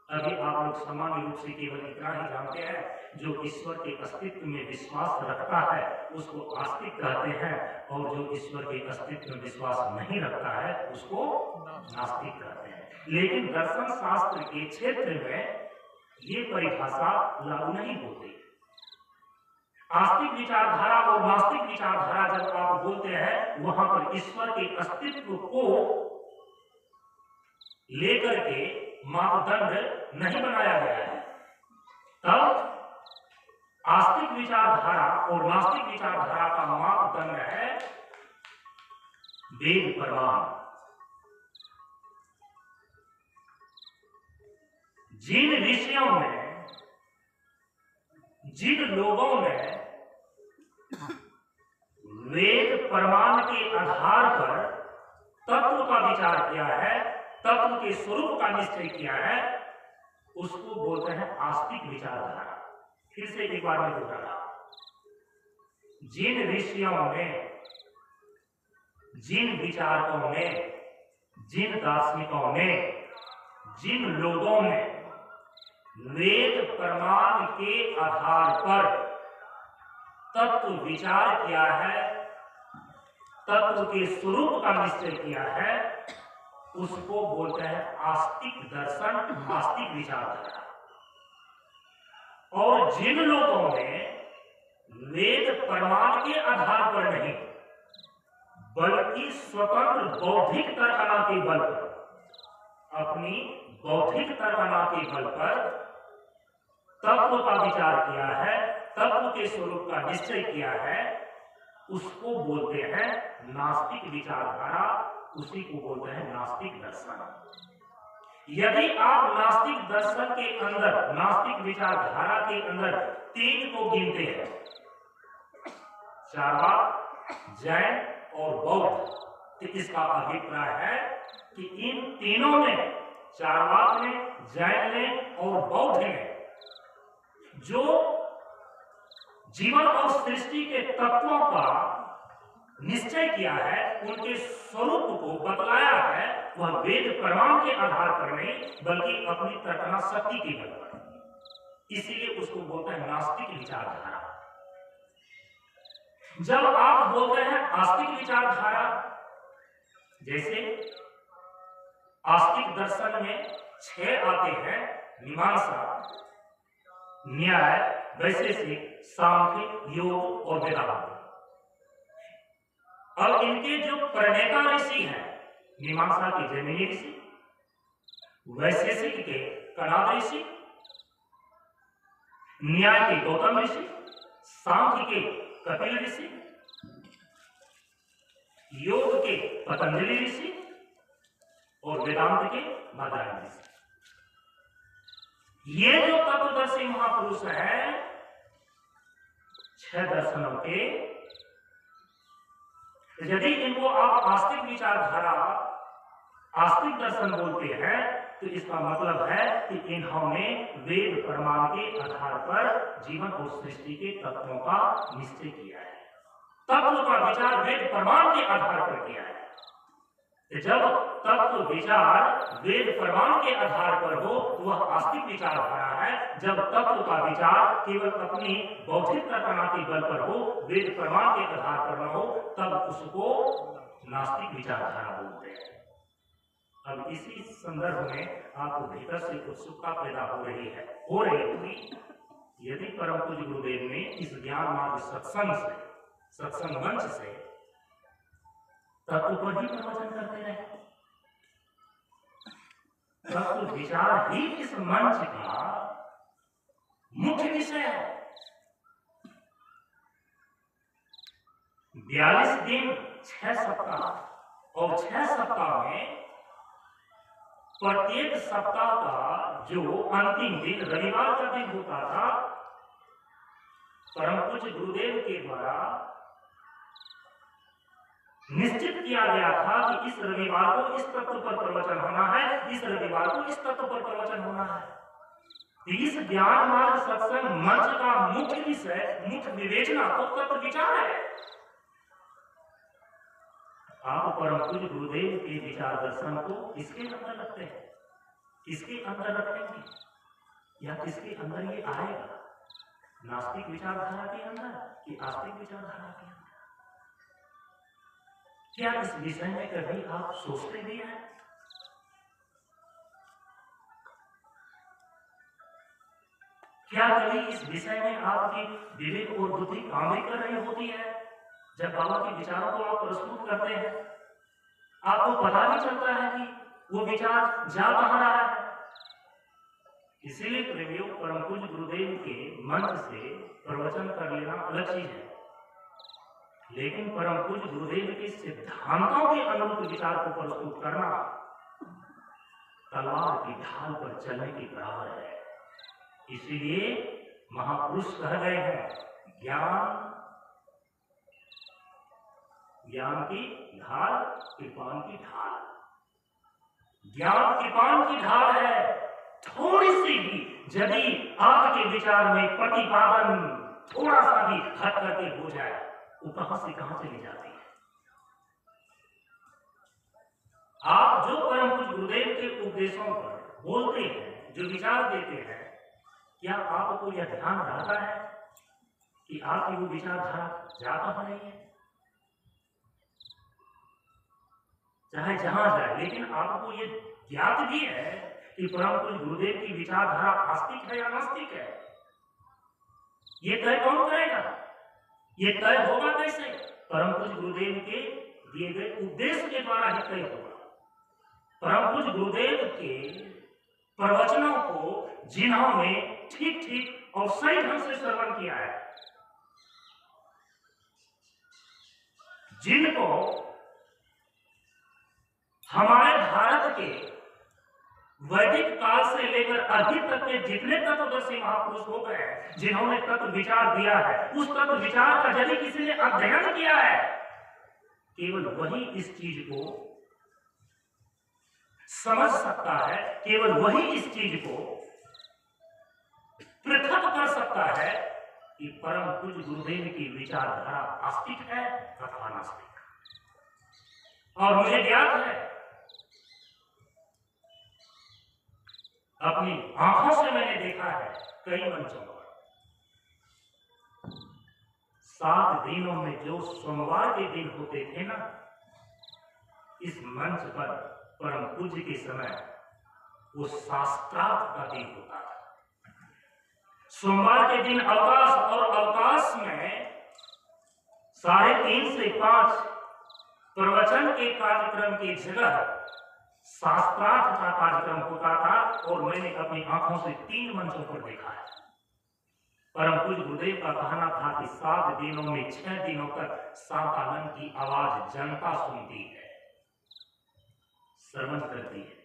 अभी आप लोग सामान्य रूप से केवल इतना ही जानते हैं, जो ईश्वर के अस्तित्व में विश्वास रखता है उसको आस्तिक कहते हैं, और जो ईश्वर के अस्तित्व में विश्वास नहीं रखता है उसको नास्तिक कहते हैं। लेकिन दर्शन शास्त्र के क्षेत्र में ये परिभाषा लागू नहीं होती। आस्तिक विचारधारा और नास्तिक विचारधारा जब आप बोलते हैं, वहां पर ईश्वर के अस्तित्व को लेकर के मापदंड नहीं बनाया गया है। तब आस्तिक विचारधारा और नास्तिक विचारधारा का मापदंड है वेद प्रमाण। जिन ऋषियों ने, जिन लोगों ने वेद प्रमाण के आधार पर तत्व का विचार किया है, तत्व के स्वरूप का निश्चय किया है, उसको बोलते हैं आस्तिक विचारधारा। फिर से एक बार मैं दोहरा, जिन ऋषियों ने, जिन विचारकों ने, जिन दार्शनिकों ने, जिन लोगों ने वेद प्रमाण के आधार पर तत्व विचार किया है, तत्व के स्वरूप का निश्चय किया है, उसको बोलते हैं आस्तिक दर्शन, आस्तिक विचारधारा। और जिन लोगों ने वेद प्रमाण के आधार पर नहीं, बल्कि स्वतंत्र बौद्धिक तर्कना के बल पर, अपनी बौद्धिक तर्कना के बल पर तत्व का विचार किया है, तत्व के स्वरूप का निश्चय किया है, उसको बोलते हैं नास्तिक विचारधारा, उसी को बोलते हैं नास्तिक दर्शन। यदि आप नास्तिक दर्शन के अंदर, नास्तिक विचारधारा के अंदर 3 को गिनते हैं, चार्वाक, जैन और बौद्ध, तो इसका अभिप्राय है कि इन तीनों ने, चार्वाक ने, जैन ने और बौद्ध ने, जो जीवन और सृष्टि के तत्वों का निश्चय किया है, उनके स्वरूप को बतलाया है, वह वेद प्रमाण के आधार पर नहीं, बल्कि अपनी तर्कना शक्ति के बल पर। इसीलिए उसको बोलते हैं नास्तिक विचारधारा। जब आप बोलते हैं आस्तिक विचारधारा, जैसे आस्तिक दर्शन में 6 आते हैं, मीमांसा, न्याय, वैशेषिक, सांख्य, योग और वेदांत। और इनके जो प्रणेता ऋषि हैं, मीमांसा के जैमिनी ऋषि, वैशेषिक के कणाद ऋषि, न्याय के गौतम ऋषि, सांख्य के कपिल ऋषि, योग के पतंजलि ऋषि और वेदांत के बादरायण ऋषि। ये जो तत्वदर्शी महापुरुष हैं, 6 दर्शनों के, यदि इनको आप आस्तिक विचारधारा, आस्तिक दर्शन बोलते हैं, तो इसका मतलब है कि इन्होंने वेद प्रमाण के आधार पर जीवन और सृष्टि के तत्वों का निश्चय किया है, तत्व का विचार वेद प्रमाण के आधार पर किया है। जब तत्व विचार वेद प्रमाण के आधार पर हो, वह आस्तिक विचारधारा है। जब तत्व का विचार केवल अपनी बौद्धिक तर्कना के बल पर हो, वेद प्रमाण के आधार पर न हो, तब उसको नास्तिक विचारधारा बोलते हैं। अब इसी संदर्भ में आपको भीतर से उत्सुकता पैदा हो रही होगी, यदि परम पूज्य गुरुदेव ने इस ज्ञान मार्ग सत्संग से, सत्संग मंच से तत्व पर ही प्रवचन करते रहे, तत्व विचार ही इस मंच का मुख्य विषय है। 42 दिन 6 सप्ताह, और 6 सप्ताह में प्रत्येक सप्ताह का जो अंतिम दिन रविवार का दिन होता था, परम पूज्य गुरुदेव के द्वारा निश्चित किया गया था कि इस रविवार को इस तत्व पर प्रवचन होना है, इस रविवार को इस तत्व पर प्रवचन होना है। इस ज्ञान मार्ग सत्संग मंच का मुख्य विषय, मुख्य विवेचना तो तत्व विचार है। आप परम पूज्य गुरुदेव के विचार दर्शन को किसके अंदर रखते हैं, किसके अंदर रखेंगे, या किसके अंदर ये आएगा, नास्तिक विचारधारा के अंदर कि आस्तिक विचारधारा के अंदर? क्या इस विषय में कभी आप सोचते भी हैं? क्या कभी इस विषय में आपकी विवेक और बुद्धि काम भी कर रही होती है? जब बाबा के विचारों को आप प्रस्तुत करते हैं, आपको पता नहीं चलता है कि वो विचार जा कहां रहा है। इसीलिए प्रेमियों, परम पूज्य गुरुदेव के मंच से प्रवचन कर लेना अलग चीज है, लेकिन परम पूज्य गुरुदेव के सिद्धांतों के अनुरूप विचार को प्रस्तुत करना तलवार की ढाल पर चलने के बराबर है। इसीलिए महापुरुष कह गए हैं, ज्ञान की ढाल, कृपान की ढाल। ज्ञान कृपान की ढाल है। थोड़ी सी भी यदि आपके विचार में प्रतिपादन थोड़ा सा भी हट करके हो जाए, वो कहां से कहां चली जाती है। आप जो परम पूज्य गुरुदेव के उपदेशों पर बोलते हैं, जो विचार देते हैं, क्या आपको यह ध्यान रहता है कि आपकी वो विचारधारा जाता हो रही है? चाहे जहां जाए, लेकिन आपको ये ज्ञात भी है कि परम पूज्य गुरुदेव की विचारधारा आस्तिक है या नास्तिक है। ये तय कौन करेगा? ये तय होगा कैसे? परम पूज्य गुरुदेव के दिए गए उपदेश के द्वारा ही तय होगा। परम पूज्य गुरुदेव के प्रवचनों को जिन्होंने ठीक ठीक और सही ढंग से श्रवण किया है, जिनको हमारे भारत के वैदिक काल से लेकर अभी तक के जितने तत्वदर्शी महापुरुष हो गए, जिन्होंने तत्व विचार दिया है, उस तत्व विचार का यदि किसी ने अध्ययन किया है, केवल वही इस चीज को समझ सकता है, केवल वही इस चीज को पृथक कर सकता है कि परम पूज्य गुरुदेव की विचारधारा आस्तिक है अथवा नास्तिक। और मुझे ज्ञात है, अपनी आंखों से मैंने देखा है कई मंचों पर, 7 दिनों में जो सोमवार के दिन होते थे ना, इस मंच पर परम पूज्य के समय वो शास्त्रार्थ का दिन होता था। सोमवार के दिन अवकाश, और अवकाश में 3:30 से 5 प्रवचन के कार्यक्रम की जगह शास्त्रार्थ का कार्यक्रम होता था। और मैंने अपनी आंखों से 3 मंचों पर देखा है। परम पूज्य गुरुदेव का कहना था कि 7 दिनों में 6 दिनों तक सातालन की आवाज जनता सुनती है, श्रवण करती है,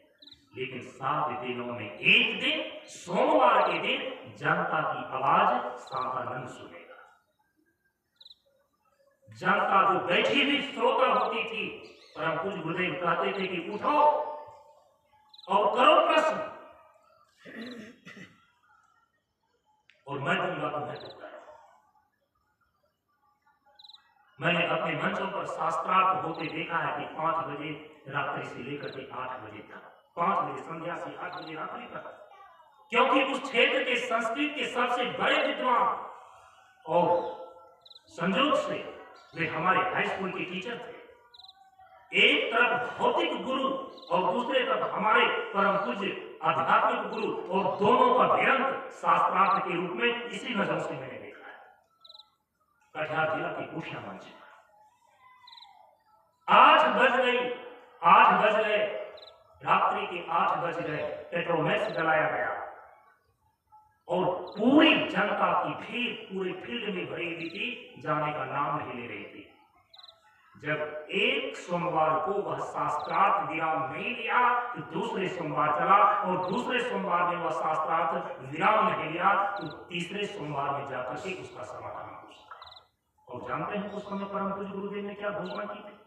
लेकिन 7 दिनों में एक दिन, सोमवार के दिन, जनता की आवाज सातालन सुनेगा। जनता जो बैठी हुई श्रोता होती थी, परम पूज्य गुरुदेव कहते थे कि उठो और करो प्रश्न, और मैं दूंगा तुम्हें उत्तर। मैंने अपने मंचों पर शास्त्रार्थ होते देखा है कि 5 बजे रात्रि से लेकर के 8 बजे तक, 5 बजे संध्या से 8 बजे रात्रि तक, क्योंकि उस क्षेत्र के संस्कृत के सबसे बड़े विद्वान और संयोग से वे हमारे हाई स्कूल के टीचर थे। एक तरफ भौतिक गुरु और दूसरे तरफ हमारे परम पूज्य आध्यात्मिक गुरु, और दोनों का भिड़ंत शास्त्रार्थ के रूप में इसी नजर से मैंने देखा है कटिहार जिला की कुटिया मंच पर। 8 बज गए, रात्रि के 8 बज गए, पेट्रोमैक्स जलाया गया और पूरी जनता की भीड़ पूरे फील्ड में भरी हुई थी, जाने का नाम नहीं ले रही थी। जब एक सोमवार को वह शास्त्रार्थ विराम नहीं लिया, तो दूसरे सोमवार चला, और दूसरे सोमवार में वह शास्त्रार्थ विराम नहीं लिया, तो तीसरे सोमवार में जाकर के उसका समाधान हो सका। और जानते हैं उस समय परम पूज्य गुरुदेव ने क्या घोषणा की थी?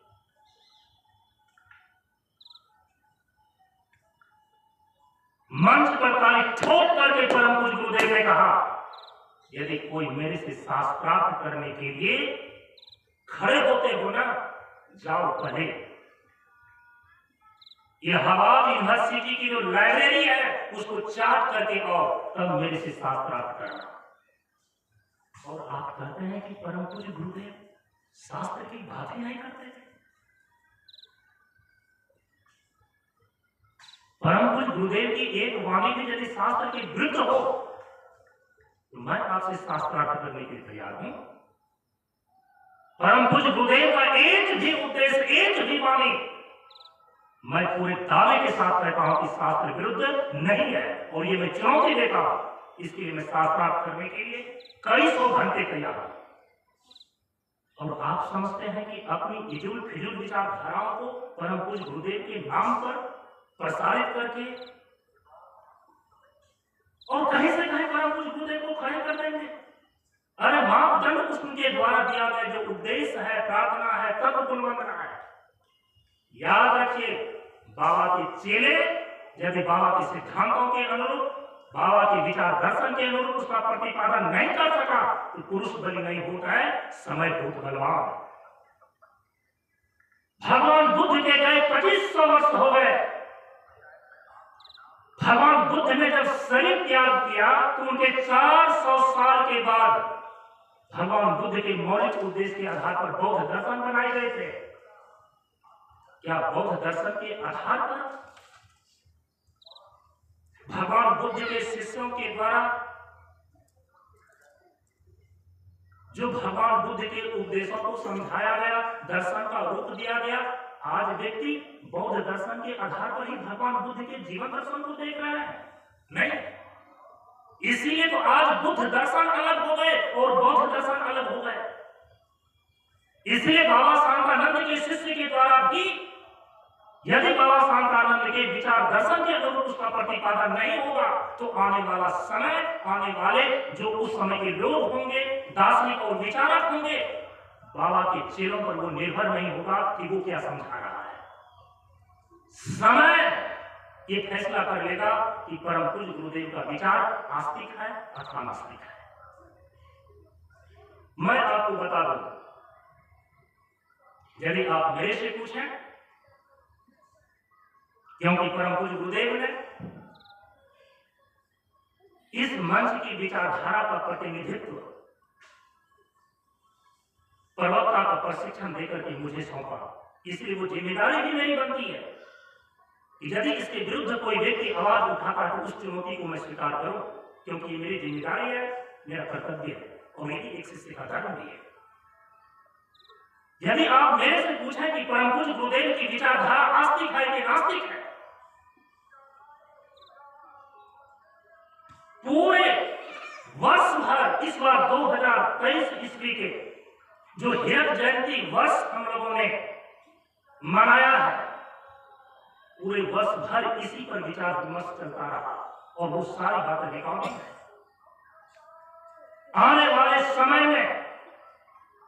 मंच पर ताली ठोक करके परम पूज्य गुरुदेव ने कहा, यदि कोई मेरे से शास्त्रार्थ करने के लिए खड़े होते हो ना, जाओ पहले इलाहाबाद यूनिवर्सिटी की जो लाइब्रेरी है उसको चाट करके आओ, तब मेरे से शास्त्रार्थ करना। और आप कहते हैं कि परम पूज्य गुरुदेव शास्त्र की बात ही नहीं करते थे। परम पूज्य गुरुदेव की एक वाणी भी यदि शास्त्र के विरुद्ध हो तो मैं आपसे शास्त्रार्थ करने के लिए तैयार हूं। परम पूज्य गुरुदेव का एक भी उद्देश्य, एक भी वाणी मैं पूरे दावे के साथ कहता हूं कि शास्त्र विरुद्ध नहीं है, और ये मैं चुनौती देता हूं। इसके लिए मैं शास्त्रार्थ करने के लिए कई सौ घंटे तैयार हूं। और आप समझते हैं कि अपनी इजुल फिजुल विचारधाराओं को परम पूज्य गुरुदेव के नाम पर प्रसारित करके और कहीं से कहीं परम पूज्य गुरुदेव को खड़े कर देंगे। अरे मापदंड उसके द्वारा दिया गया जो उद्देश्य है, प्रार्थना है, तत्व गुणवंदना है। याद रखिए, बाबा के चेले यदि बाबा के सिद्धांतों के अनुरूप, बाबा के विचार दर्शन के अनुरूप उसका प्रतिपादन नहीं कर सका तो पुरुष बलि नहीं होता है, समय बहुत बलवान। भगवान बुद्ध के गए 2500 वर्ष हो गए। भगवान बुद्ध ने जब शरीर त्याग किया तो उनके 400 साल के बाद भगवान बुद्ध के मौलिक उद्देश्य के आधार पर बौद्ध दर्शन बनाए गए थे। क्या बौद्ध दर्शन के आधार पर भगवान बुद्ध के शिष्यों के द्वारा जो भगवान बुद्ध के उपदेशों को समझाया गया, दर्शन का रूप दिया गया, आज व्यक्ति बौद्ध दर्शन के आधार पर ही भगवान बुद्ध के जीवन दर्शन को देख रहा है? नहीं। इसीलिए तो आज बुद्ध दर्शन अलग हो गए और बौद्ध दर्शन अलग हो गए। इसलिए बाबा शांतानंद के शिष्य के द्वारा भी यदि बाबा शांतानंद के विचार दर्शन के अनुरूप उसका प्रतिपादन नहीं होगा तो आने वाला समय, आने वाले जो उस समय के लोग होंगे, दार्शनिक और विचारक होंगे, बाबा के चेलों पर वो निर्भर नहीं होगा कि वो क्या समझा रहा है। समय ये फैसला कर लेगा कि परम पूज्य गुरुदेव का विचार आस्तिक है अथवा नास्तिक है। मैं आपको बता दूं, यदि आप मेरे से पूछें, क्योंकि परम पूज्य गुरुदेव ने इस मंच की विचारधारा का प्रतिनिधित्व प्रवक्ता का प्रशिक्षण देकर के मुझे सौंपा, इसलिए वो जिम्मेदारी भी मेरी बनती है कि यदि इसके विरुद्ध कोई व्यक्ति आवाज उठाता है तो उस चुनौती को मैं स्वीकार करूं, क्योंकि ये मेरी जिम्मेदारी है, मेरा कर्तव्य है और मेरी एक शिष्य का धर्म भी है। यदि आप मेरे से पूछें कि परम पूज्य गुरुदेव की विचारधारा आस्तिक है कि नास्तिक है, पूरे वर्ष भर इस बार 2023 ईस्वी के जो हीरक जयंती वर्ष हम लोगों ने मनाया है, पूरे वर्ष भर इसी पर विचार विमर्श चलता रहा और वो सारी बातें रिकॉर्डिंग है। आने वाले समय में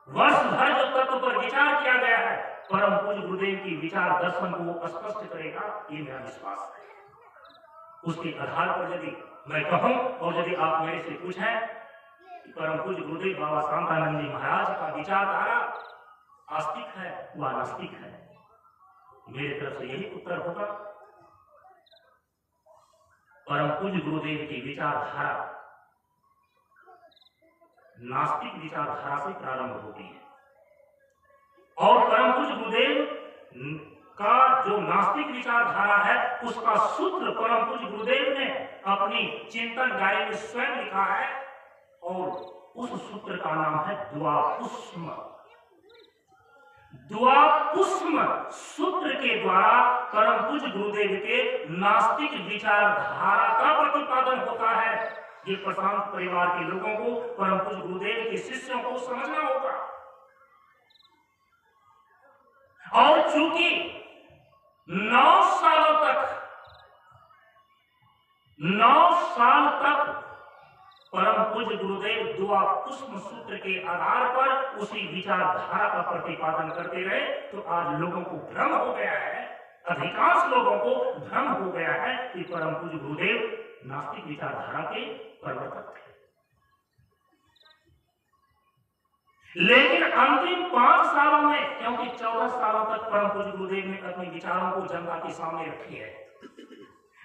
वर्ष भर जो तत्व पर विचार किया गया है, परम पूज्य गुरुदेव की विचार दर्शन को वो स्पष्ट करेगा, ये मेरा विश्वास है। उसके आधार पर यदि मैं कहूं और यदि आप मेरे से पूछें कि परम पूज्य गुरुदेव बाबा शांतानंद जी महाराज का विचारधारा आस्तिक है व नास्तिक है, मेरी तरफ से यही उत्तर होगा। परम पूज्य गुरुदेव की विचारधारा नास्तिक विचारधारा से प्रारंभ होती है और परम पूज्य गुरुदेव का जो नास्तिक विचारधारा है उसका सूत्र परम पूज्य गुरुदेव ने अपनी चिंतन डायरी में स्वयं लिखा है और उस सूत्र का नाम है द्वापुष्म। द्वापुष्म सूत्र के द्वारा परम पूज्य गुरुदेव के नास्तिक विचारधारा का प्रतिपादन होता है। ये प्रशांत परिवार के लोगों को, परम पूज्य गुरुदेव के शिष्यों को समझना होगा। और चूंकि 9 साल तक परम पूज्य गुरुदेव द्वापुष्म सूत्र के आधार पर उसी विचारधारा का प्रतिपादन करते रहे, तो आज लोगों को भ्रम हो गया है। अधिकांश लोगों को भ्रम हो गया है कि परम पूज्य गुरुदेव नास्तिक विचारधारा के प्रवर्तक थे। लेकिन अंतिम 5 सालों में, क्योंकि 14 सालों तक परम पूज्य गुरुदेव ने अपने विचारों को जनता के सामने रखी है,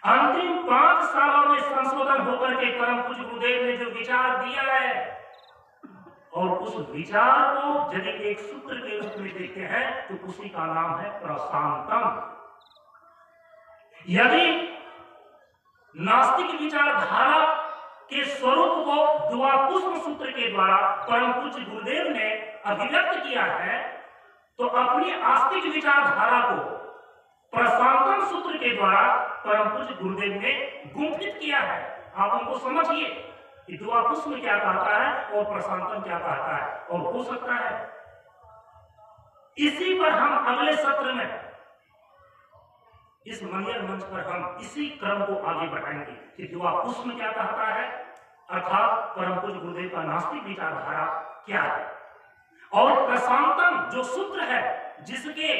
अंतिम 5 सालों में संशोधन होकर के परम पूज्य गुरुदेव ने जो विचार दिया है, और उस विचार को यदि एक सूत्र के रूप में देखते हैं तो उसी का नाम है प्रशांतम। यदि नास्तिक विचारधारा के स्वरूप को द्वापुष्प सूत्र के द्वारा परम पूज्य गुरुदेव ने अभिव्यक्त किया है, तो अपनी आस्तिक विचारधारा को प्रशांतम सूत्र के द्वारा परम पूज्य गुरुदेव ने गुंफित किया है। आप उनको समझिए कि द्वापुष्प में क्या कहता है और प्रशांतम क्या कहता है, और हो सकता है इसी पर हम अगले सत्र में, इस मंदिर मंच पर हम इसी क्रम को आगे बढ़ाएंगे कि द्वापुष्प में क्या कहता है, अर्थात परम पूज्य गुरुदेव का नास्तिक विचारधारा क्या है, और प्रशांतम जो सूत्र है, जिसके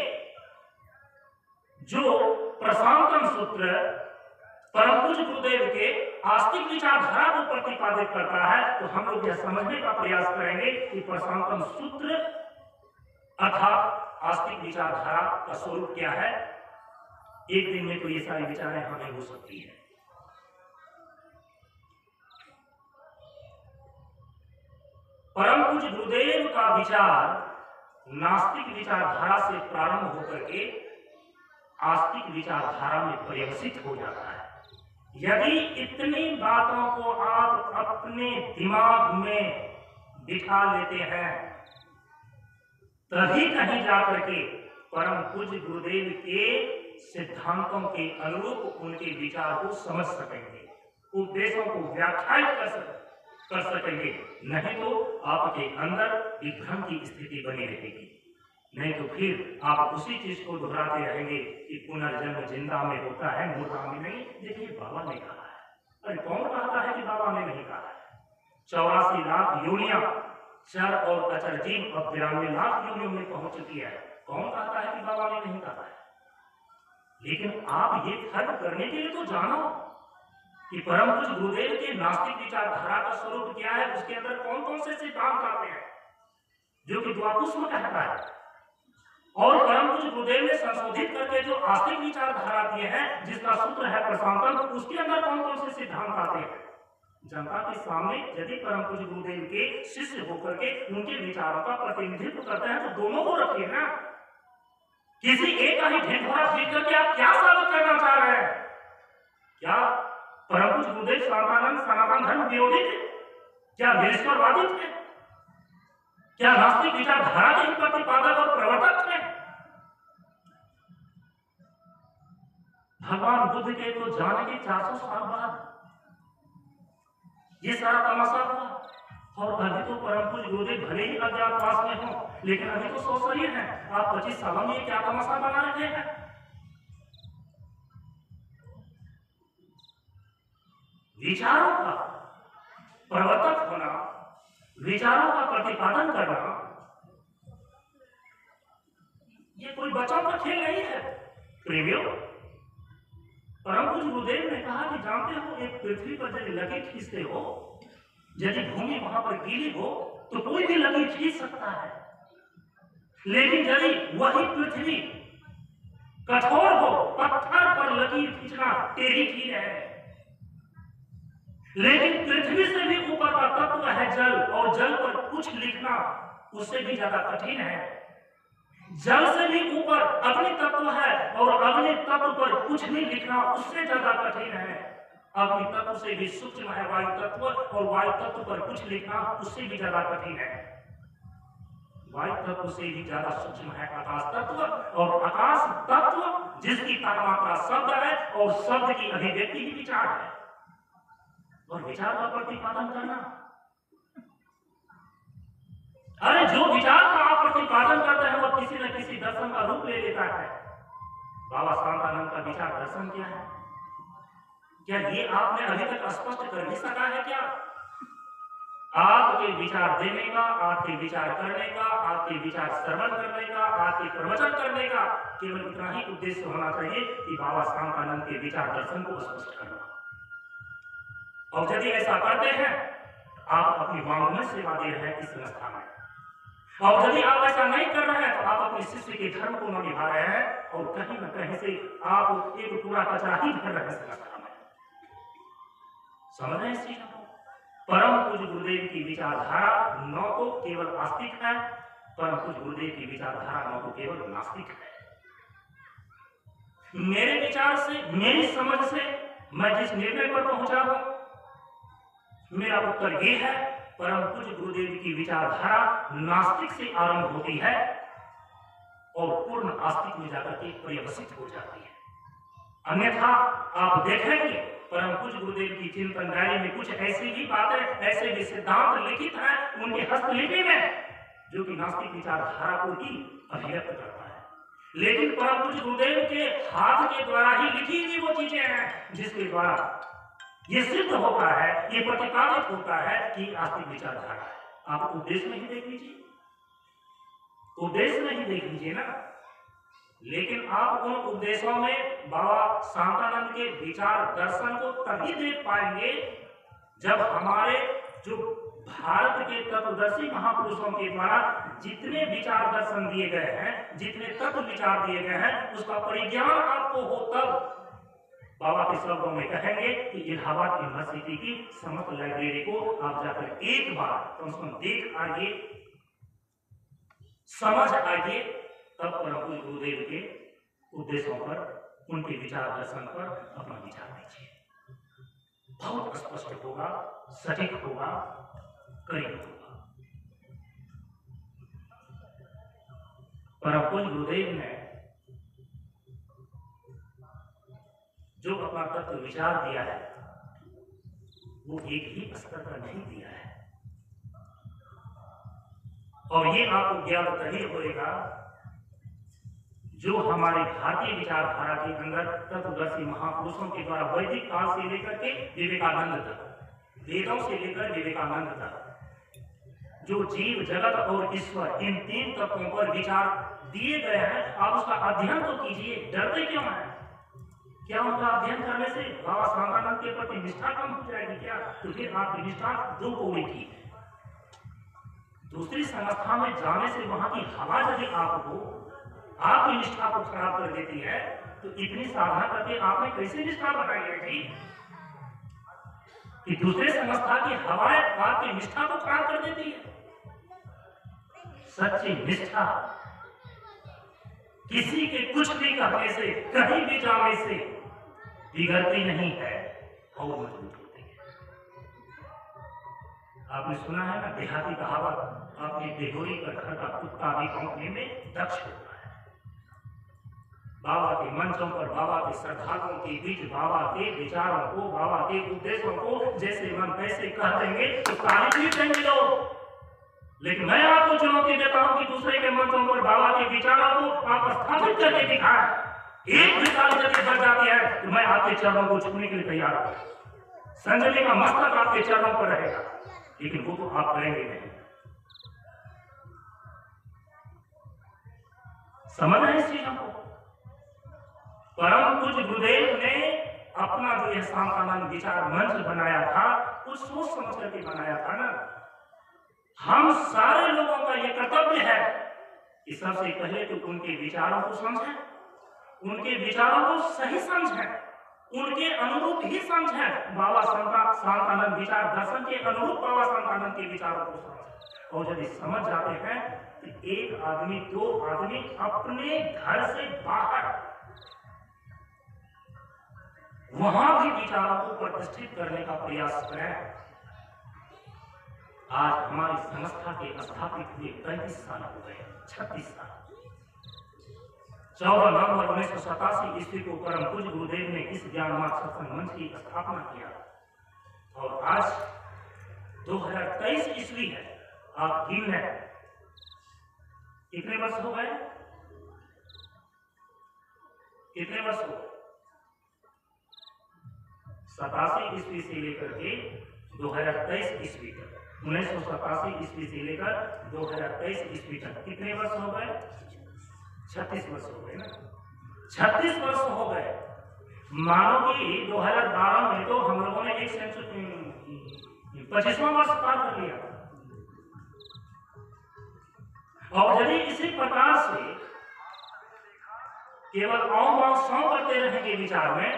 जो प्रशांतम सूत्र परम पूज्य गुरुदेव के आस्तिक विचारधारा को प्रतिपादित करता है, तो हम लोग यह समझने का प्रयास करेंगे कि प्रशांतम सूत्र अर्थात आस्तिक विचारधारा का स्वरूप क्या है। एक दिन में तो ये सारी विचारें हमें हो सकती है। परम पूज्य गुरुदेव का विचार नास्तिक विचारधारा से प्रारंभ होकर के आस्तिक विचारधारा में परिवर्तित हो जाता है। यदि इतनी बातों को आप अपने दिमाग में बिठा लेते हैं, तभी कहीं जाकर के परम पूज्य गुरुदेव के सिद्धांतों के अनुरूप उनके विचार को समझ सकेंगे, उपदेशों को व्याख्यायित कर सकेंगे। नहीं तो आपके अंदर विभ्रम की स्थिति बनी रहेगी, नहीं तो फिर आप उसी चीज को दोहराते रहेंगे कि पुनर्जन्म जिंदा में होता है, मुर्दा में नहीं। देखिए बाबा ने कहा है, अरे कौन कहता है कि बाबा ने नहीं कहा है? 84 लाख योनियां चर और अचर जीव अब 92 लाख योनियों में पहुंच चुकी है। कौन कहता है कि बाबा ने नहीं कहा है? लेकिन आप ये फर्क करने के लिए तो जानो कि परम पूज्य गुरुदेव के नास्तिक विचारधारा का स्वरूप क्या है, उसके अंदर कौन कौन से सिद्धांत आते हैं जो कि द्वापुष्प कहता है, और परम पूज्य गुरुदेव ने संशोधित करके जो आस्तिक विचारधारा दिए हैं जिसका सूत्र है प्रशांतम, उसके अंदर कौन कौन से सिद्धांत आते हैं। जनता के सामने यदि परम पूज्य गुरुदेव के शिष्य होकर के उनके विचारों का प्रतिनिधित्व करते हैं तो दोनों को रखिए ना। किसी एक का ही ढिंढोरा पीट करके आप क्या साबित करना चाह रहे हैं? क्या परम पूज्य गुरुदेव सनातन धर्म विरोधी थे? क्या निरीश्वरवादी थे? क्या नास्तिक विचारधारा के प्रतिपादक और प्रवर्तक थे? भगवान बुद्ध के तो जाने के 400 साल बाद ये सारा तमाशा हुआ, और अभी तो परम पूज्य गुरुदेव भले ही अज्ञातवास में हो, लेकिन अभी तो सोच रही है आप 25 सालों में क्या तमाशा बना रहे हैं। विचारों का प्रवर्तक होना, विचारों का प्रतिपादन करना, ये कोई बच्चों का खेल नहीं है प्रेमियों। परम पूज्य गुरुदेव ने कहा कि जानते हो, एक पृथ्वी पर यदि लकीर खींचते हो, यदि भूमि वहां पर गीली हो तो कोई भी लकीर खींच सकता है, लेकिन यदि वही पृथ्वी कठोर हो, पत्थर पर लकीर खींचना टेढ़ी कील है। लेकिन पृथ्वी से भी ऊपर का तत्व है जल, और जल पर कुछ लिखना उससे भी ज्यादा कठिन है। जल से भी ऊपर अग्नि तत्व है, और अग्नि तत्व पर कुछ भी लिखना उससे ज्यादा कठिन है। अग्नि तत्व से भी सूक्ष्म है वायु तत्व, और वायु तत्व पर कुछ लिखना उससे भी ज्यादा कठिन है। वायु तत्व से भी ज्यादा सूक्ष्म है आकाश तत्व, और आकाश तत्व जिसकी तापमात्रा शब्द है, और शब्द की अभिव्यक्ति ही विचार है, और विचार का प्रतिपादन करना। अरे जो विचार का आप प्रतिपादन करते हैं वो किसी न किसी दर्शन का रूप ले लेता है। बाबा शांतानंद का विचार दर्शन क्या है? क्या ये आपने अभी तक स्पष्ट कर नहीं सका है क्या? आपके विचार देने का, आपके विचार करने का, आपके विचार श्रवण करने का, आपके प्रवचन करने का केवल इतना ही उद्देश्य होना चाहिए कि बाबा शांतानंद के विचार दर्शन को स्पष्ट करना। और यदि ऐसा करते हैं आप अपनी वांग्मय सेवा दे रहे हैं इस संस्था में, और यदि आप ऐसा नहीं कर रहे हैं तो आप अपने शिष्य के धर्म को न निभा रहे हैं और कहीं न कहीं से आप एक पूरा कचरा ही भर रहे हैं संस्था में। समझ रहे हैं इस चीज को? परम पूज्य गुरुदेव की विचारधारा न तो केवल आस्तिक है, परम पूज्य गुरुदेव की विचारधारा न तो केवल नास्तिक है। मेरे विचार से, मेरी समझ से मैं जिस निर्णय पर पहुंचा हूं, मेरा उत्तर यह है, परम पूज्य गुरुदेव की विचारधारा नास्तिक से आरंभ होती है और पूर्ण आस्तिक में जाकर के पर्यवसित हो जाती है। अन्यथा आप देखेंगे परम पूज्य गुरुदेव की चिंतन डायरी में कुछ ऐसी भी बातें, ऐसे भी सिद्धांत लिखित हैं उनके हस्तलिपि में, जो कि नास्तिक विचारधारा को ही अभिव्यक्त करता है। लेकिन परम पूज्य गुरुदेव के हाथ के द्वारा ही लिखी हुई वो चीजें हैं जिसके द्वारा ये सिद्ध होता है, ये प्रतिपादित होता है कि आस्तिक विचारधारा है। आप उपदेश में ही देख लीजिए, उपदेश में ही देख लीजिए ना। लेकिन आप उन उपदेशों में बाबा शांतानंद के विचार दर्शन को तभी देख पाएंगे जब हमारे जो भारत के तत्वदर्शी महापुरुषों के द्वारा जितने विचार दर्शन दिए गए हैं, जितने तत्व विचार दिए गए हैं, उसका परिज्ञान आपको हो, तब बाबा के शब्दों में कहेंगे कि इलाहाबाद यूनिवर्सिटी की समस्त लाइब्रेरी को आप जाकर एक बार कम से कम देख आइए, समझ आइए, तब परम पूज्य गुरुदेव के उपदेशों पर, उनके विचार दर्शन पर अपना विचार दीजिए। बहुत स्पष्ट होगा, सटीक होगा, करीब होगा। परम पूज्य गुरुदेव ने जो अपना तत्व विचार दिया है वो एक ही स्तर पर नहीं दिया है, और ये आपको ज्ञात तभी होगा जो हमारे भारतीय विचारधारा के अंदर तत्वदर्शी महापुरुषों के द्वारा वैदिक काल से लेकर के विवेकानंद तक, वेदों से लेकर विवेकानंद तक, जो जीव जगत और ईश्वर इन तीन तत्वों पर विचार दिए गए हैं, आप उसका अध्ययन तो कीजिए। डरते क्यों हैं? क्या उनका अध्ययन करने से बाबा शांतानंद के प्रति निष्ठा कम हो जाएगी क्या? तो फिर आपकी निष्ठा दो कौड़ी की। दूसरी संस्था में जाने से वहां की हवा यदि आपकी निष्ठा को खराब कर देती है, तो इतनी साधना करके आपने कैसे निष्ठा बनाई है जी? कि दूसरे संस्था की हवाएं आपकी निष्ठा को खराब कर देती है। सच्ची निष्ठा किसी के कुछ भी कहने से, कहीं भी जाने से बिगड़ती नहीं है और मजबूत होती है। आपने सुना है ना देहाती कहावत, अपने देहोरी का घर का कुत्ता भी भौंकने में दक्ष होता है। बाबा के मंचों पर, बाबा के श्रद्धालुओं के बीच बाबा के विचारों को, बाबा के उपदेशों को जैसे मन तैसे कह देंगे तो तारीफ भी देंगे लोग। लेकिन मैं आपको चुनौती देता हूं कि दूसरे के मंचों पर बाबा के विचारों को आप स्थापित करके दिखाएं। एक विचार यदि बच जाती है तो मैं आपके चरणों को छूने के लिए तैयार हूं। संजय का मस्तक आपके चरणों पर रहेगा, लेकिन वो तो आप करेंगे नहीं। समझ रहे इस चीजों को? परम पूज्य गुरुदेव ने अपना जो यह शांतानंद विचार मंच बनाया था, कुछ सोच समझ करके बनाया था ना। हम सारे लोगों का यह कर्तव्य है कि सबसे पहले तो उनके विचारों को समझें, उनके विचारों को सही समझें, उनके अनुरूप ही समझें। बाबा शांतानंद विचार दर्शन के अनुरूप बाबा शांतानंद के विचारों को समझें। और यदि समझ जाते हैं तो एक आदमी, दो आदमी अपने घर से बाहर वहां भी विचारों को प्रतिष्ठित करने का प्रयास करें। आज हमारी संस्था के स्थापित हुए 35 साल हो गए, 36 साल। 14 नवंबर 1987 ईस्वी को परम पूज्य गुरुदेव ने इस ज्ञान मार्ग सत्संग मंच की स्थापना किया, और आज 2023 ईस्वी है। आप गिन लें कितने वर्ष हो गए? कितने वर्ष हो गए? 87 ईस्वी से लेकर के 2023 ईस्वी तक 1987 ईस्वी से लेकर 2023 ईस्वी तक कितने वर्ष हो गए? 36 वर्ष हो गए ना, 36 वर्ष हो गए। मानो कि 2012 में तो हम लोगों ने 25वां वर्ष पार कर लिया। और यदि इसी प्रकार से केवल सौ करते रहेंगे विचार में,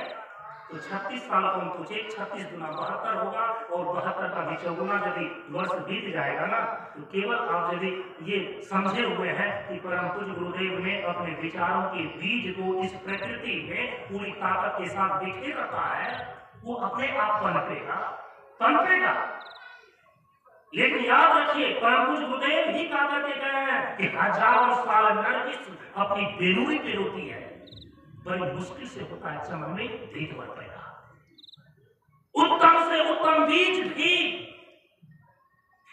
तो 36 साल को हम पूछे 36 गुना 72 होगा, और 72 का भी चौगुना यदि वर्ष बीत जाएगा ना, तो केवल आप यदि ये समझे हुए हैं कि परम पूज्य गुरुदेव ने अपने विचारों के बीज को इस प्रकृति में पूरी ताकत के साथ बिखेर रखा है, वो अपने आप पनपेगा। लेकिन याद रखिए, परम पूज्य गुरुदेव ही कहा करके गए हैं कि हजारों साल नरगिस अपनी बेरूई पे रोती है, बड़ी मुश्किल से होता है चमन में बीज बढ़ पैदा। उत्तम से उत्तम बीज भी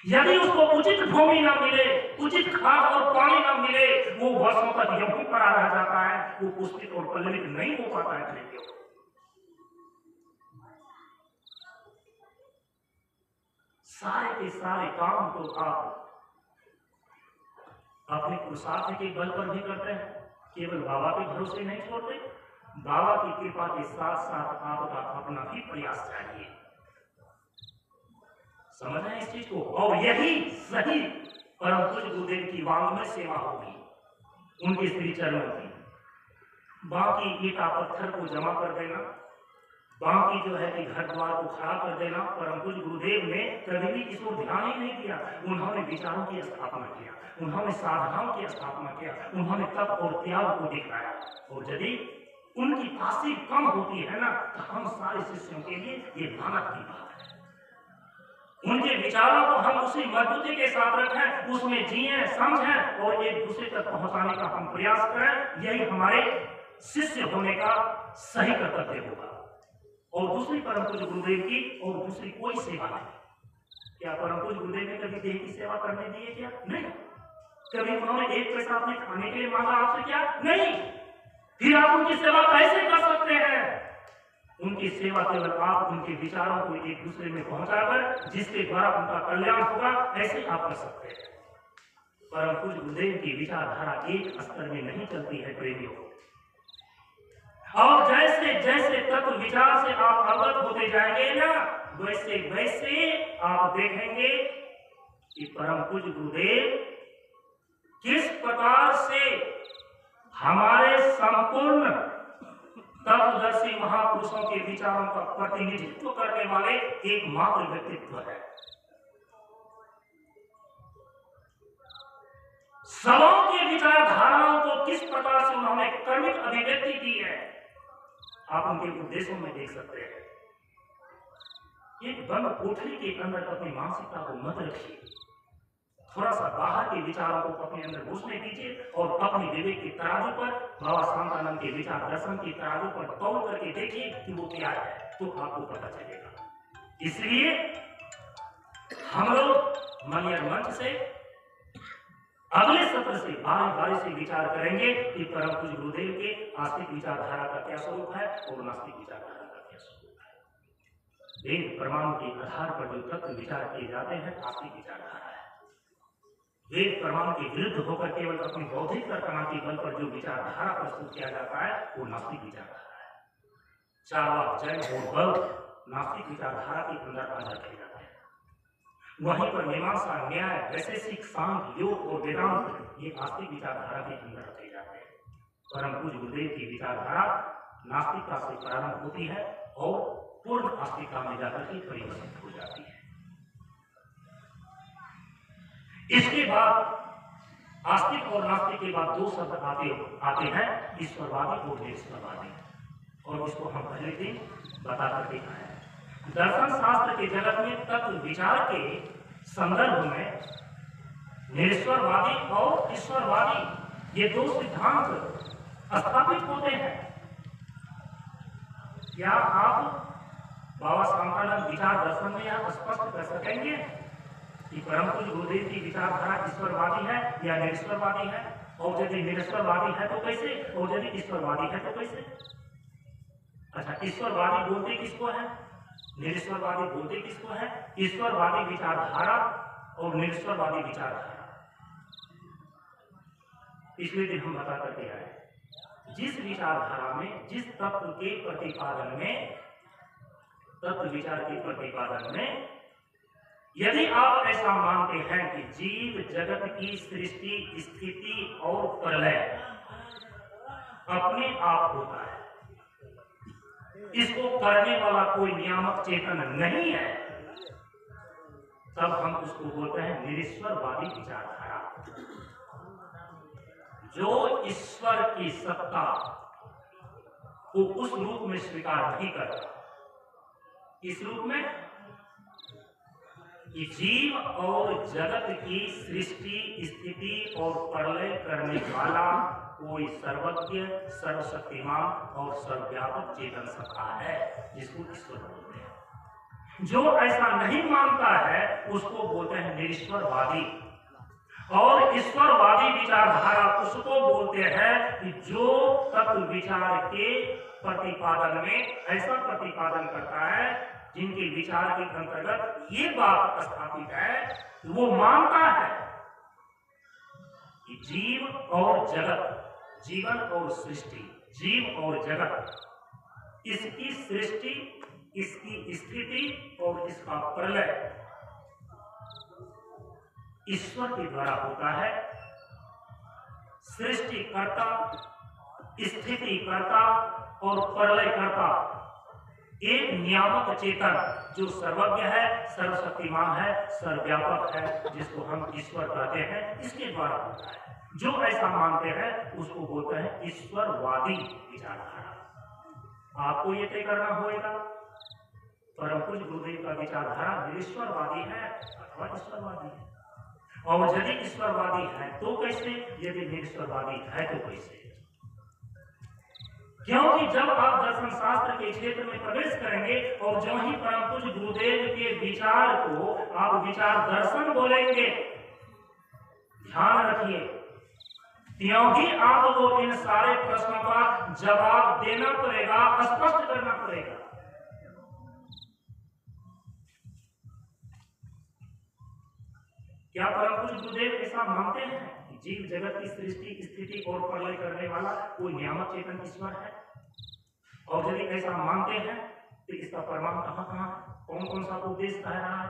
यदि उसको उचित भूमि न मिले, उचित खाद और पानी न मिले, वो वर्षों तक यूं पड़ा रह जाता है, वो पुष्पित और पल्लवित नहीं हो पाता है। सारे के सारे काम तो आप अपने पुरुषार्थ के बल पर भी करते हैं, केवल बाबा के भरोसे नहीं छोड़ते। बाबा की कृपा के साथ साथ आपका अपना भी प्रयास चाहिए। समझ रहे हैं इस चीज को? और यही सही परम पूज्य गुरुदेव की वांग में सेवा होगी, उनके श्री चरणों की। बाकी ईटा पत्थर को जमा कर देना, बाकी जो है कि घर द्वार को खड़ा कर देना, परम पूज्य गुरुदेव ने कभी भी इस ओर ध्यान ही नहीं दिया। उन्होंने विचारों की स्थापना किया, उन्होंने साधनाओं की स्थापना किया, उन्होंने तप और त्याग को दिखाया। और यदि उनकी तासीर कम होती है ना, तो हम सारे शिष्यों के लिए ये मानक की बात है। उनके विचारों को हम उसी मजबूती के साथ रखें, उसमें जिए, समझें और एक दूसरे तक पहुंचाने का हम प्रयास करें। यही हमारे शिष्य होने का सही कर्तव्य होगा। और दूसरी परम पूज्य गुरुदेव की और दूसरी कोई सेवा नहीं। क्या परम पूज्य गुरुदेव ने कभी देह की सेवा करने दी है? क्या नहीं। कभी उन्होंने एक पैसा अपने खाने के लिए मांगा आपसे? क्या नहीं। फिर आप उनकी सेवा कैसे कर सकते हैं? उनकी सेवा केवल आप उनके विचारों को एक दूसरे में पहुंचाकर, जिसके द्वारा उनका कल्याण होगा, ऐसे आप कर सकते हैं। परम पूज्य गुरुदेव की विचारधारा एक स्तर में नहीं चलती है प्रेमियों। और जैसे जैसे तत्व विचार से आप अवगत होते जाएंगे ना, वैसे वैसे आप देखेंगे कि परम पूज्य गुरुदेव किस प्रकार से हमारे संपूर्ण तत्वदर्शी महापुरुषों के विचारों का प्रतिनिधित्व करने वाले एकमात्र व्यक्तित्व है। सबों के विचारधाराओं को किस प्रकार से उन्होंने कर्मिक अभिव्यक्ति की है, आप उनके उपदेशों में देख सकते हैं। एक बंद कोठरी के अंदर अपनी मानसिकता को मत रखिए, थोड़ा सा बाहर के विचारों को अपने अंदर घुसने दीजिए और अपने विवेक की तराजू पर बाबा शांतानंद के विचार दर्शन की तराजू पर तौल करके देखिए कि वो क्या है, तो आपको पता चलेगा। इसलिए हम लोग मनियर मंच से अगले सत्र से बारी से विचार करेंगे कि परम पूज्य गुरुदेव के आस्तिक विचारधारा का क्या स्वरूप है और नास्तिक विचारधारा का क्या स्वरूप है। वेद प्रमाण के आधार पर जो तत्व विचार किए जाते हैं, आस्तिक विचारधारा है। वेद प्रमाण के विरुद्ध होकर केवल अपनी बौद्धिक कल्पना के बल पर जो विचारधारा प्रस्तुत किया जाता है, वो नास्तिक विचारधारा है। चारवाक, जैन और बौद्ध नास्तिक विचारधारा के अंदर आ जाते हैं। वहीं पर मीमांसा, न्याय, वैशेषिक, सांख्य, योग और वेदांत ये आस्तिक विचारधारा के अंदर रखे जाते हैं। परम पूज्य गुरुदेव की विचारधारा नास्तिकता से प्रारंभ होती है और पूर्ण आस्तिकता में जाकर के परिवर्तित हो जाती है। इसके बाद आस्तिक और नास्तिक के बाद दो शब्द आते हैं, ईश्वरवादी और निरीश्वरवादी, और इसको हम पहले दिन बता कर देखा है। दर्शन शास्त्र के जगत में तत्व विचार के संदर्भ में निरीश्वरवादी और ईश्वरवादी ये दो सिद्धांत स्थापित होते हैं। क्या आप बाबा शांतानंद विचार दर्शन में आप स्पष्ट कर सकेंगे कि परम पूज्य गुरुदेव की विचारधारा ईश्वरवादी है या निरीश्वरवादी है? और यदि निरीश्वरवादी है तो कैसे, और यदि ईश्वरवादी है तो कैसे? अच्छा, ईश्वरवादी बोलते किसको है, निरीश्वरवादी बोलते किसको है? ईश्वरवादी विचारधारा और निरीश्वरवादी विचारधारा। पिछले दिन हम बता करके आए, जिस विचारधारा में, जिस तत्व के प्रतिपादन में, तत्व विचार के प्रतिपादन में यदि आप ऐसा मानते हैं कि जीव जगत की सृष्टि, स्थिति और प्रलय अपने आप होता है, इसको करने वाला कोई नियामक चेतन नहीं है, तब हम उसको बोलते हैं निरीश्वरवादी विचारधारा, जो ईश्वर की सत्ता को उस रूप में स्वीकार नहीं करता। इस रूप में कि जीव और जगत की सृष्टि, स्थिति और प्रलय करने वाला कोई सर्वज्ञ, सर्वशक्तिमान और सर्वव्यापक चेतन सत्ता है, जिसको ईश्वर बोलते हैं। जो ऐसा नहीं मानता है उसको बोलते हैं निरीश्वरवादी। और ईश्वरवादी विचारधारा उसको बोलते हैं कि जो तत्व विचार के प्रतिपादन में ऐसा प्रतिपादन करता है जिनके विचार के अंतर्गत ये बात स्थापित है, वो मानता है कि जीव और जगत, जीवन और सृष्टि, जीव और जगत, इसकी सृष्टि, इसकी स्थिति और इसका प्रलय ईश्वर के द्वारा होता है। सृष्टिकर्ता, स्थितिकर्ता और प्रलयकर्ता एक नियामक चेतन जो सर्वज्ञ है, सर्वशक्तिमान है, सर्वव्यापक है, जिसको हम ईश्वर कहते हैं, इसके द्वारा होता है। जो ऐसा मानते हैं उसको बोलते हैं ईश्वरवादी विचारधारा। आपको ये तय करना होगा परम पूज्य गुरुदेव का विचारधारा निरीश्वरवादी है अथवा ईश्वरवादी है। और यदि ईश्वरवादी है तो कैसे, यदि निरीश्वरवादी है तो कैसे? क्योंकि जब आप दर्शन शास्त्र के क्षेत्र में प्रवेश करेंगे और जो ही परम पूज्य गुरुदेव के विचार को आप विचार दर्शन बोलेंगे, ध्यान रखिए, त्यों ही आपको इन सारे प्रश्नों का जवाब देना पड़ेगा, स्पष्ट करना पड़ेगा। क्या परम पूज्य गुरुदेव ऐसा मानते हैं कि जीव जगत की सृष्टि, स्थिति और प्रलय करने वाला कोई नियामक चेतन ईश्वर है? और यदि ऐसा मानते हैं तो इसका प्रमाण कहां, कौन कौन सा उपदेश कह रहा है,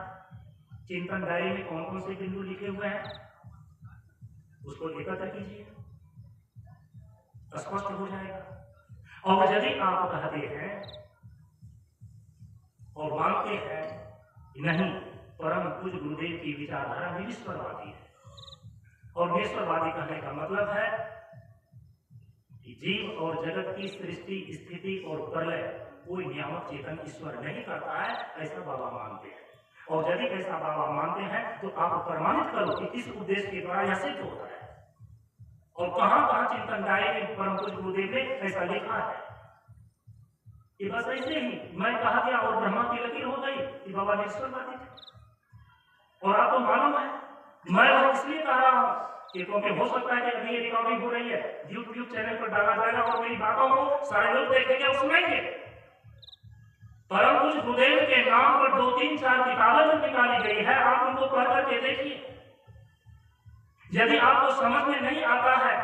चिंतन डायरी में कौन कौन से बिंदु लिखे हुए हैं, उसको एकत्र कीजिए, स्पष्ट हो जाएगा। और यदि आप कहते हैं और मानते हैं नहीं, परम पूज्य गुरुदेव की विचारधारा निरीश्वरवादी है, और निरीश्वरवादी कहने का मतलब है कि जीव और जगत की सृष्टि, स्थिति और प्रलय कोई नियामक चेतन ईश्वर नहीं करता है, ऐसा बाबा मानते हैं। और यदि ऐसा बाबा मानते हैं तो आप प्रमाणित करो कि इस उद्देश्य के द्वारा यह सिद्ध होता है, और कहां कहां चिंतन डायरी में परम पूज्य गुरुदेव ने ऐसा लिखा है। कि बस ऐसे ही मैं कहा गया और ब्रह्मा की लकीर हो गई कि बाबा निरीश्वरवादी थे। और आपको मालूम है मैं वो इसलिए कह रहा हूं कि क्योंकि हो सकता है कि अभी ये रिकॉर्डिंग हो रही है, यूट्यूब चैनल पर डाला जाएगा और मेरी बातों को सारे लोग देखेंगे और सुनेंगे। परम पूज्य गुरुदेव के नाम पर 2, 3, 4 किताबें जो निकाली गई है, आप उनको पढ़ करके देखिए। यदि आपको समझ में नहीं आता है,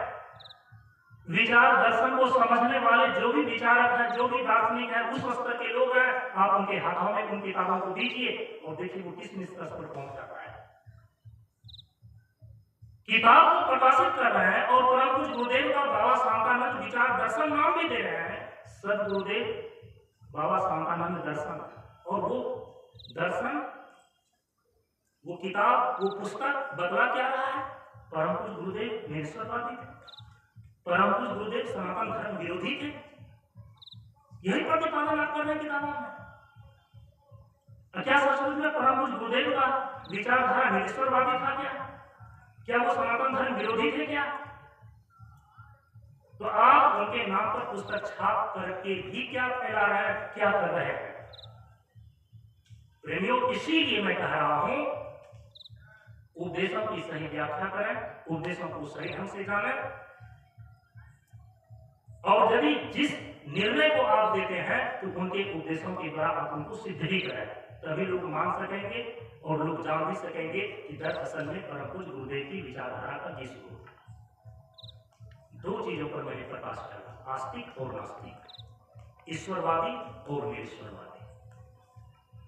विचार दर्शन को समझने वाले जो भी विचारक हैं, जो भी दार्शनिक हैं, उस स्तर के लोग हैं, आप उनके हाथों में उन किताबों को दीजिए और देखिए वो किस निष्कर्ष पर पहुंच जाता है। किताब को प्रकाशित कर रहे हैं और परम पूज्य गुरुदेव का बाबा शांतानंद विचार दर्शन नाम भी दे रहे हैं, सदगुरुदेव बाबा शांतानंद दर्शन। और वो दर्शन, वो किताब, वो पुस्तक बदला क्या रहा है? परम पूज्य गुरुदेव निरीश्वरवादी थे, परम पूज्य गुरुदेव सनातन धर्म विरोधी थे, यही प्रतिपादन आप कर रहे हैं किताबों में। क्या सचमुच में परम पूज्य गुरुदेव का विचारधारा निरीश्वरवादी था क्या वो सनातन धर्म विरोधी थे क्या? तो आप उनके नाम पर पुस्तक छाप करके भी क्या फैला रहे हैं, क्या कर रहे हैं? प्रेमियों, इसीलिए मैं कह रहा हूं उपदेशों की सही व्याख्या करें, उपदेशों को सही ढंग से जानें, और यदि जिस निर्णय को आप देते हैं तो उनके उपदेशों के द्वारा आप उनको सिद्ध ही करें, तभी लोग मान सकेंगे और लोग जान भी सकेंगे कि दरअसल में परम पूज्य गुरुदेव की विचारधारा का ये स्वरूप है। दो चीजों पर मैंने प्रकाश डाला, आस्तिक और नास्तिक, ईश्वरवादी और निरीश्वरवादी।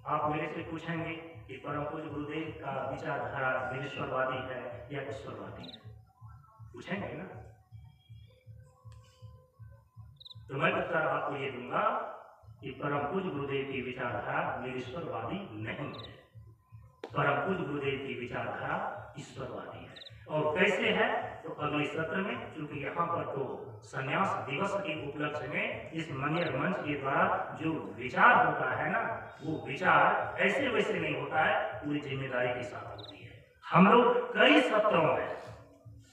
आप मेरे से पूछेंगे कि परम पूज्य गुरुदेव का विचारधारा निरीश्वरवादी है या ईश्वरवादी है, पूछेंगे ना? तो मैं उत्तर आपको ये दूंगा कि परम पूज्य गुरुदेव की विचारधारा निरीश्वरवादी नहीं है, परम पूज्य गुरुदेव की विचारधारा ईश्वरवादी है। और कैसे है? तो अगले सत्र में, क्योंकि यहाँ पर तो संन्यास दिवस के उपलक्ष्य में इस मनियर मंच के द्वारा जो विचार होता है ना, वो विचार ऐसे वैसे नहीं होता है, पूरी जिम्मेदारी के साथ होती है। हम लोग कई सत्रों में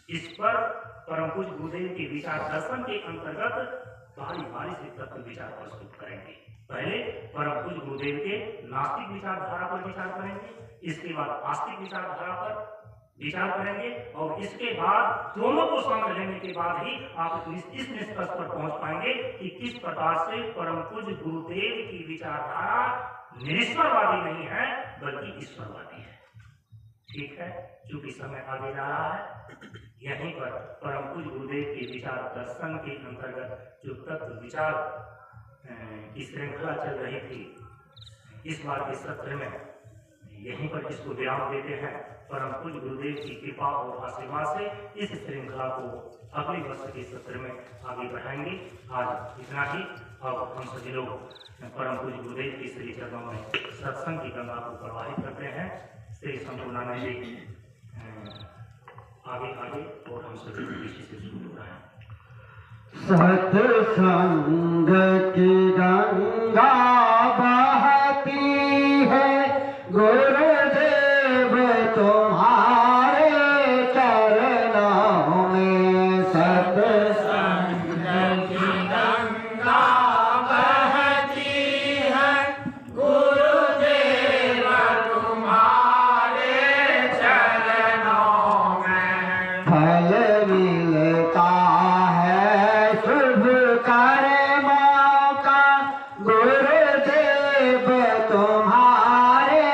इस पर परम पूज्य गुरुदेव के विचार दर्शन के अंतर्गत बारी बारी से तत्व विचार प्रस्तुत करेंगे। पहले परम पूज्य गुरुदेव के नास्तिक विचारधारा पर विचार करेंगे, इसके बाद आस्तिक विचारधारा पर विचार करेंगे, और इसके बाद दोनों को समझ लेने के बाद ही आप इस निष्कर्ष पर पहुंच पाएंगे कि किस प्रकार से परम पूज्य गुरुदेव की विचारधारा निरीश्वरवादी नहीं है बल्कि ईश्वरवादी है। ठीक है, चूंकि समय आगे जा रहा है, यहीं पर परम पूज्य गुरुदेव के विचार दर्शन के अंतर्गत जो तत्व विचार की श्रृंखला चल रही थी, इस बार के सत्र में यहीं पर इसको विराम देते हैं। परम पूज्य गुरुदेव की कृपा और आशीर्वाद से इस श्रृंखला को अगले वर्ष के सत्र में आगे बढ़ाएंगे। आज इतना ही। अब हम सभी लोग परम पूज्य गुरुदेव के श्री चरणों में सत्संग की गंगा को प्रवाहित करते हैं। श्री संपूर्णानंद जी आगे आगे और हम सभी कृषि से शुरू हो रहे हैं। सत्संग की गंगा बहती है, गुरुदेव तुम्हारे चरणों में। सत्संग की गंगा बहती है, गुरुदेव तुम्हारे चरणों में। फल मिलता है शुभ कर्मों का, गुरुदेव तुम्हारे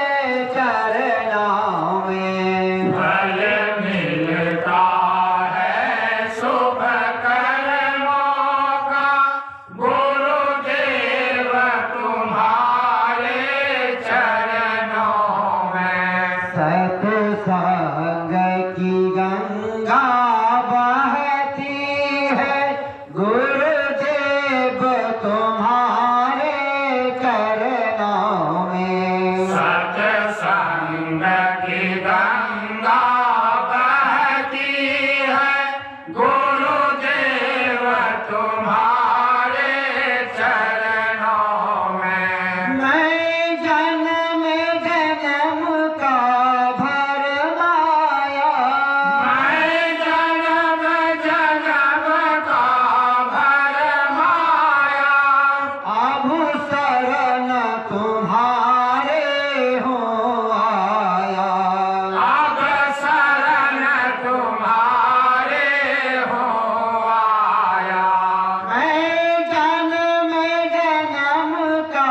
चरणों में। फल मिलता है शुभ कर्मों का, गुरुदेव तुम्हारे चरणों में। सत्संग की गंगा बहती है, गुरुदेव तुम्हारे चरणों में। सत्संग की गंगा बहती है, गुरुदेव तुम्हारे चरणों में। मैं जन्म जन्म का भरमाया, मैं जन्म जन्म का भरमाया, अब शरण तुम्हारे हो आया। अब शरण तुम्हारे हो आया। मैं जन्म जन्म का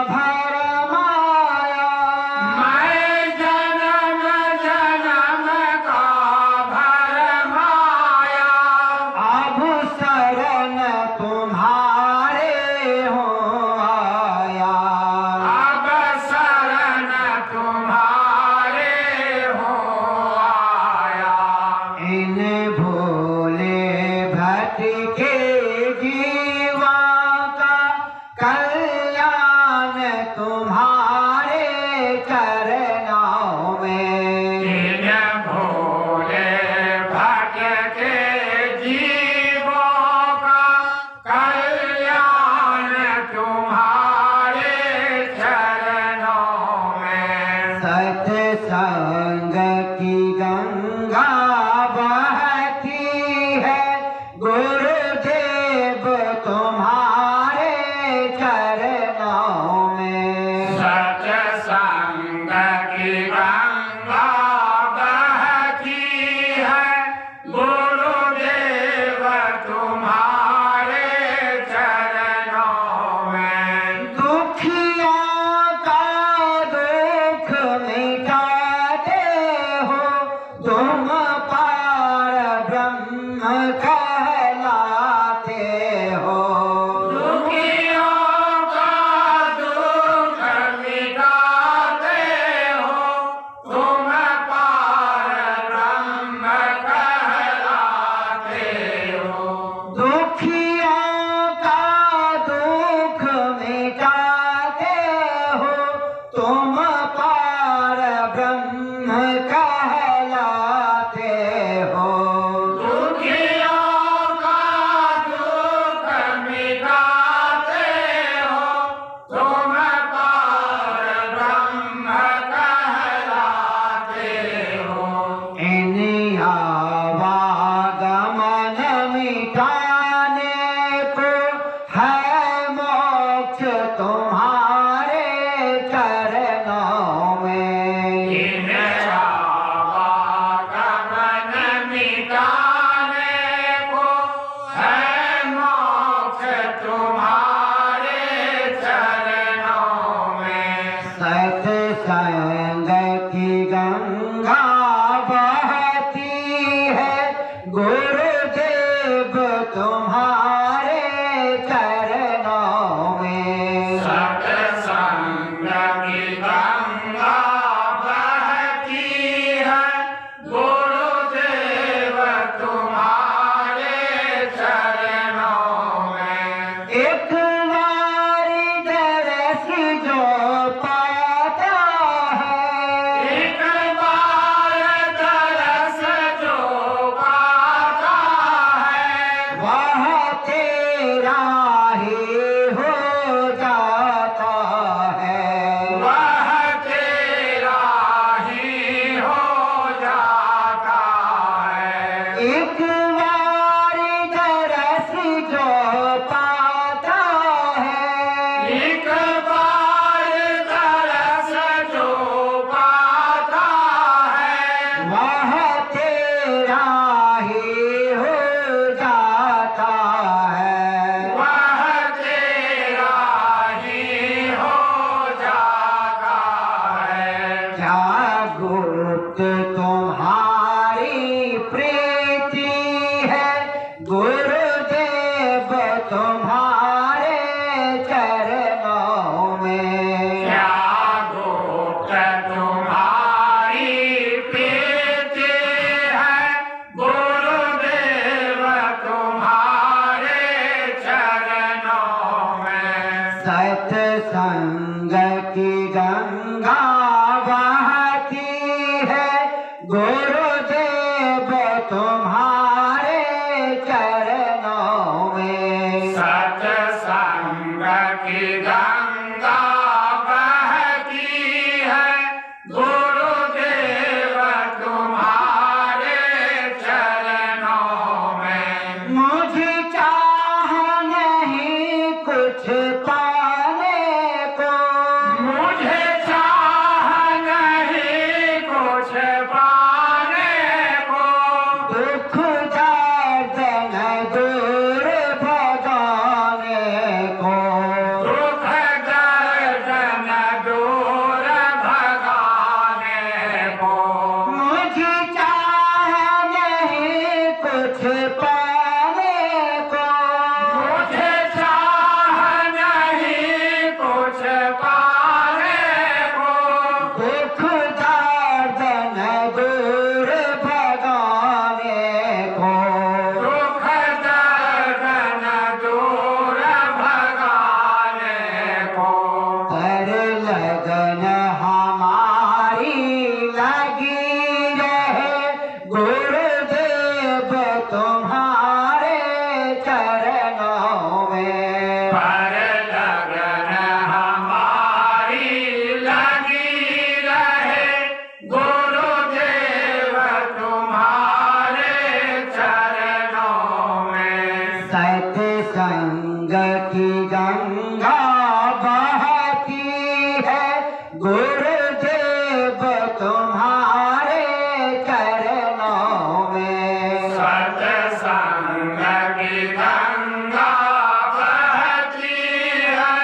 भरमाया, मैं जन्म जन्म का भरमाया, अब शरण तुम्हारे हो आया। अब शरण तुम्हारे हो आया। इन भोले भटके जीवा का कल्याण तुम्हारे चरणों में। इन भोले भटके जीवों का कल्याण तुम्हारे चरणों में। सत्संग की गंगा बहती है, गुरुदेव तुम्हारे चरणों में। सत्संग की गंगा बहती है, गुरुदेव तुम्हारे चरणों में। दुखिया का दुख मिटा कहलाते हो। दुखियों का दुख मिटाते हो, तुम पार ब्रह्म कहलाते हो। दुखियों का दुख मिटाते हो, तुम पार ब्रह्म कहलाते हो। दुखियों का दुख मिटाते हो, तुम पार ब्रह्म कहलाते हो। इन आवागमन मिटाने को है मोक्ष तुम्हारे चरणों में। इन आवागमन मिटाने को है मोक्ष तुम्हारे चरणों में। सत्संग की गंगा बहती है, गुरुदेव तुम्हारे चरणों में। सत्संग की गंगा बहती है, गुरुदेव तुम्हारे चरणों में। एक बारी दरस जो पाता है, एक बार तरस जो पाता है, वह तेरा ही हो जाता है। वह तेरा ही हो जाता है। एक बारी दरस जो पाता है, एक बार तरस जो पाता है, वह तेरा ही हो जाता है। वह तेरा ही हो जाता है। क्या गुप्त तुम्हारी प्रीति है, गुरुदेव तुम्हारे चरणों में। क्या गुप्त तुम्हारी प्रीति है, गुरुदेव तुम्हारे चरणों में। सत्संग की गंगा बहती है, गुरुदेव तुम्हारे चरणों में। सत्संग की गंगा बहती है, गुरुदेव तुम्हारे चरणों में। मुझे चाह नहीं कुछ पाने को, मुझे चाह नहीं कुछ पाने को, दुख दर्द न दूर भगाने को। दुख दर्द न दूर भगाने को। मुझे चाह नहीं कुछ पाने को, मुझे चाह नहीं कुछ पाने को, दुख दर्द न दूर भगाने को। दुख दर्द न दूर भगाने को। पर लगन हमारी लगी रहे, गुरुदेव तुम्हारे चरणों में। पर लगन हमारी लगी रहे, गुरुदेव तुम्हारे चरणों में। सत्संग की गंगा बहती है, गुरुदेव तुम्हारे चरणों में। सत्संग की गंगा बहती है,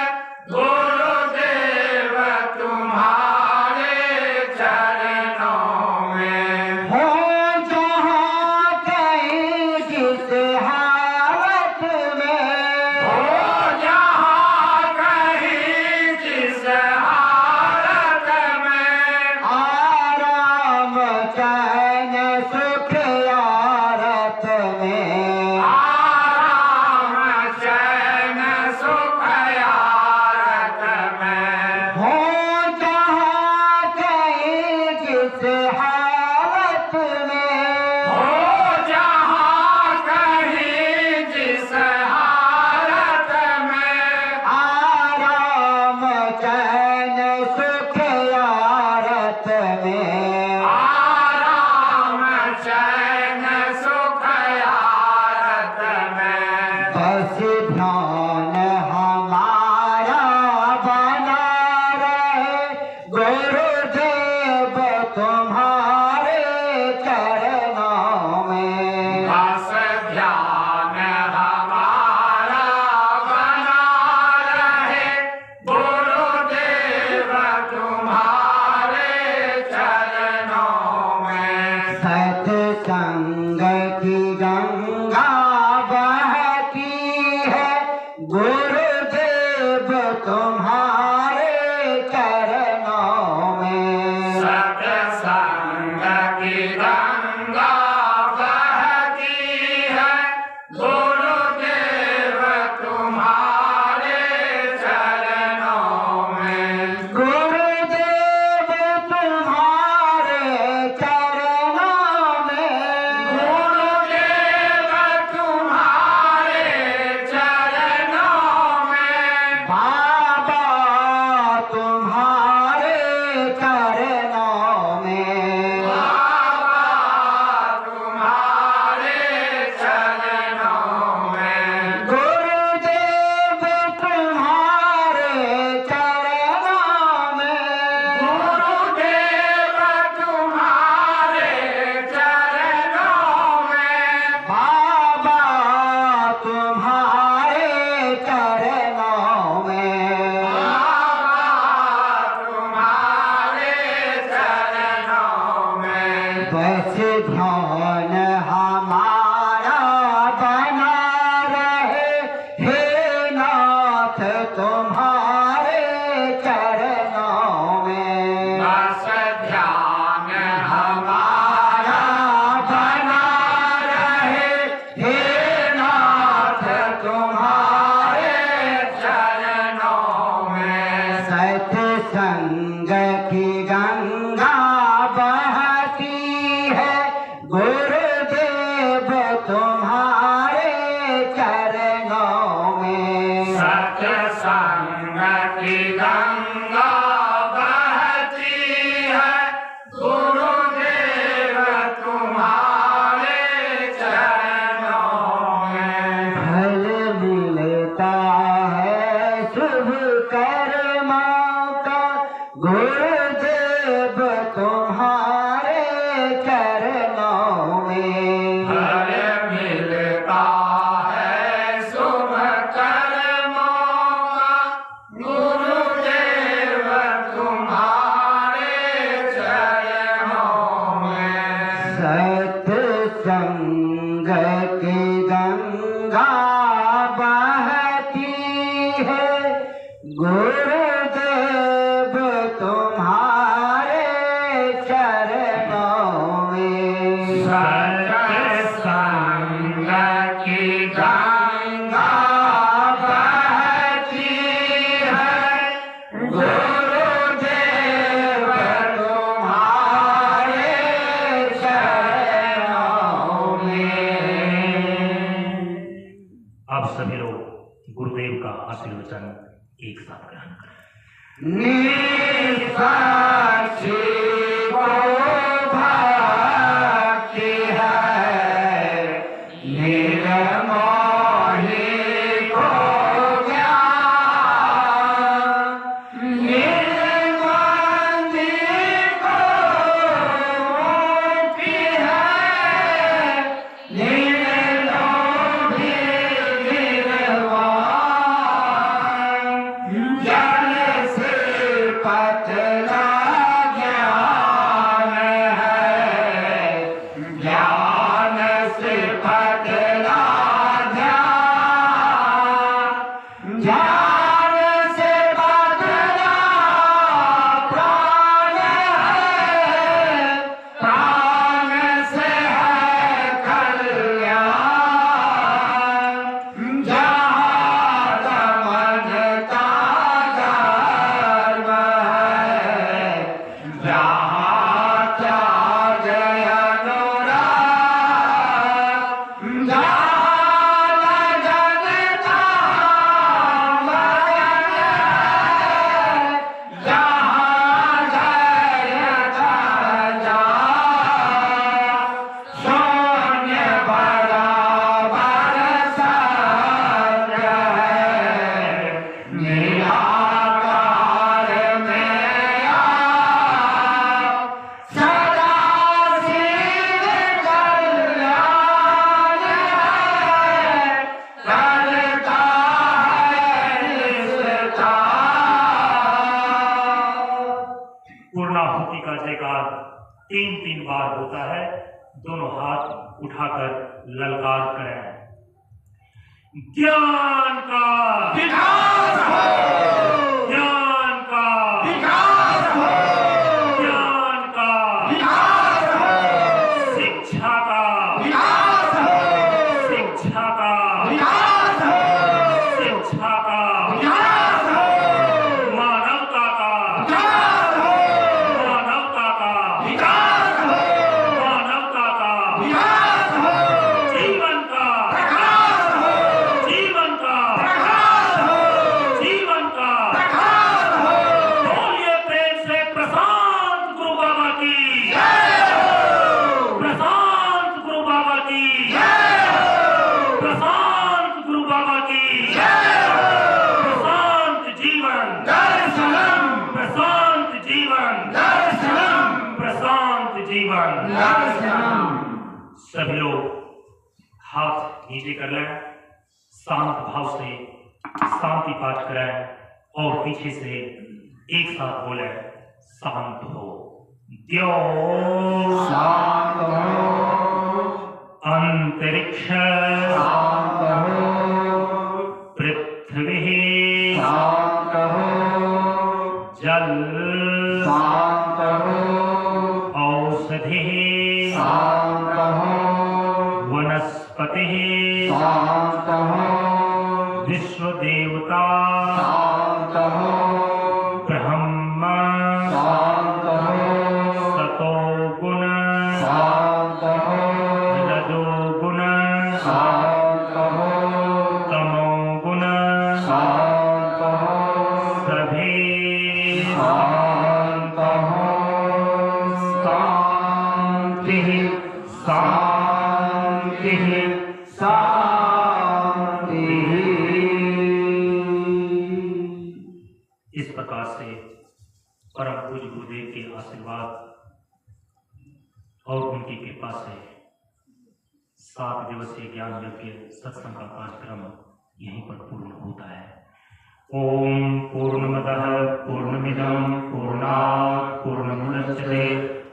गुरुदेव तुम्हारे चरणों में। हो जहाँ कहीं सत्संग की गंगा बहती है, गुरुदेव तुम्हारे चरणों में। सत्संग की गंगा बहती है, गुरुदेव तुम्हारे चरणों में। गुरुदेव तुम्हारे चरणों में, गुरुदेव तुम्हारे चरणों में। बाबा तुम्हारे चरणों में। बाबा तुम्हारे चरणों में। गुरुदेव तुम्हारे चरणों में। गुरुदेव तुम्हारे चरणों में। बाबा तुम्हारे चरणों में। बाबा तुम्हारे चरणों में। बस ध्यान हमारा बना रहे, हे नाथ तुम्हारे चरणों में। बस ध्यान हमारा बना रहे, हे नाथ तुम्हारे चरणों में। सत्संग की गंगा बहती है, गुरुदेव तुम्हारे चरणों में। सत्संग की गंगा बहती है, गुरुदेव तुम्हारे चरणों में। फल मिलता है शुभ कर्मों का, गुरुदेव तुम्हारे चरणों में। फल मिलता है शुभ कर्मों का, गुरुदेव तुम्हारे चरणों में। सत्संग की गंगा बहती है, गुरुदेव तुम्हारे चरणों में। सत्संग की गंगा बहती है, गुरुदेव तुम्हारे चरणों में। अब सभी लोग गुरुदेव का आशीर्वचन एक साथ ग्रहण करें। निसाक्षी को भक्ति है, निर्मोही को ज्ञान, निर्बंधी को मुक्ति है, निर्लोभी निर्वाण। जल से पतला ज्ञान है, ज्ञान से पतला ध्यान, ज्ञान से पतला प्राण है, प्राण से है कल्याण। जहाँ दमनता धर्म है, जहाँ त्याग अनुराग, जहाँ लगनता मगन है, जहाँ धैर्यता जाग। शून्य बराबर सत्य है, निराकार में आप सदा शिव कल्याण है, करता है निस्तार। पूर्णाहुति का जयकार 3-3 बार होता है। दोनों हाथ उठाकर ललकार करें। ज्ञान का विकास हो, ज्ञान का विकास हो, ज्ञान का विकास हो, शिक्षा का विकास हो, शिक्षा का विकास हो, शिक्षा का विकास हो, मानवता का विकास हो, मानवता का विकास हो, मानवता का विकास हो, जीवन का प्रकाश हो, जीवन का प्रकाश हो, जीवन का प्रकाश हो, बोलिए प्रेम से प्रशांत गुरु बाबा की जय हो, प्रशांत गुरु बाबा की जय हो, प्रशांत गुरु बाबा की जय हो, प्रशांत जीवन दर्शनम, प्रशांत जीवन दर्शनम, प्रशांत जीवन। दर्शनम। सभी लोग हाथ नीचे कर लें, शांत भाव से शांति पाठ करें और पीछे से एक साथ बोले शांत हो। द्यो शांत हो, अंतरिक्ष शांत हो, पृथ्वी शांत हो, जल शांत हो, औषधि शांत हो, वनस्पति शांत हो, विश्व देवता शांत हो, ब्रह्म शांत हो, सतो गुण शांत हो, रजो गुण शांत हो, तमो गुण शांत हो, सभी शांत हो, शांति, शांति, शांति। इस प्रकार से परम पूज्य गुरुदेव के आशीर्वाद और उनकी कृपा से 7 दिवसीय ज्ञान यज्ञ सत्संग का कार्यक्रम यहीं पर पूर्ण होता है। ओम पूर्णमदः पूर्णमिदं पूर्णात् पूर्णमुदच्यते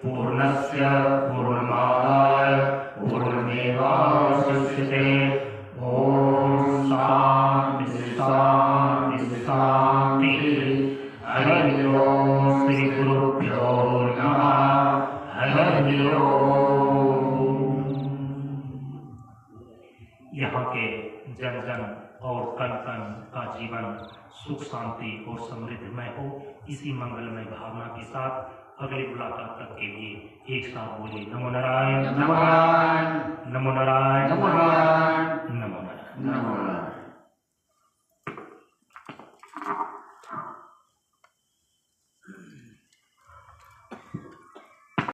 पूर्णस्य पूर्णमादाय पूर्णमेवावशिष्यते। ओम शांति शांति शांति। हरि ओम। श्री गुरुभ्यो नमः। हरि ओम। यहाँ के जन जन और कण कण का जीवन सुख शांति और समृद्धमय हो, इसी मंगलमय भावना के साथ अगली मुलाकात तक के लिए एक साथ बोले नमो नारायण, नमो नारायण, नमो नारायण।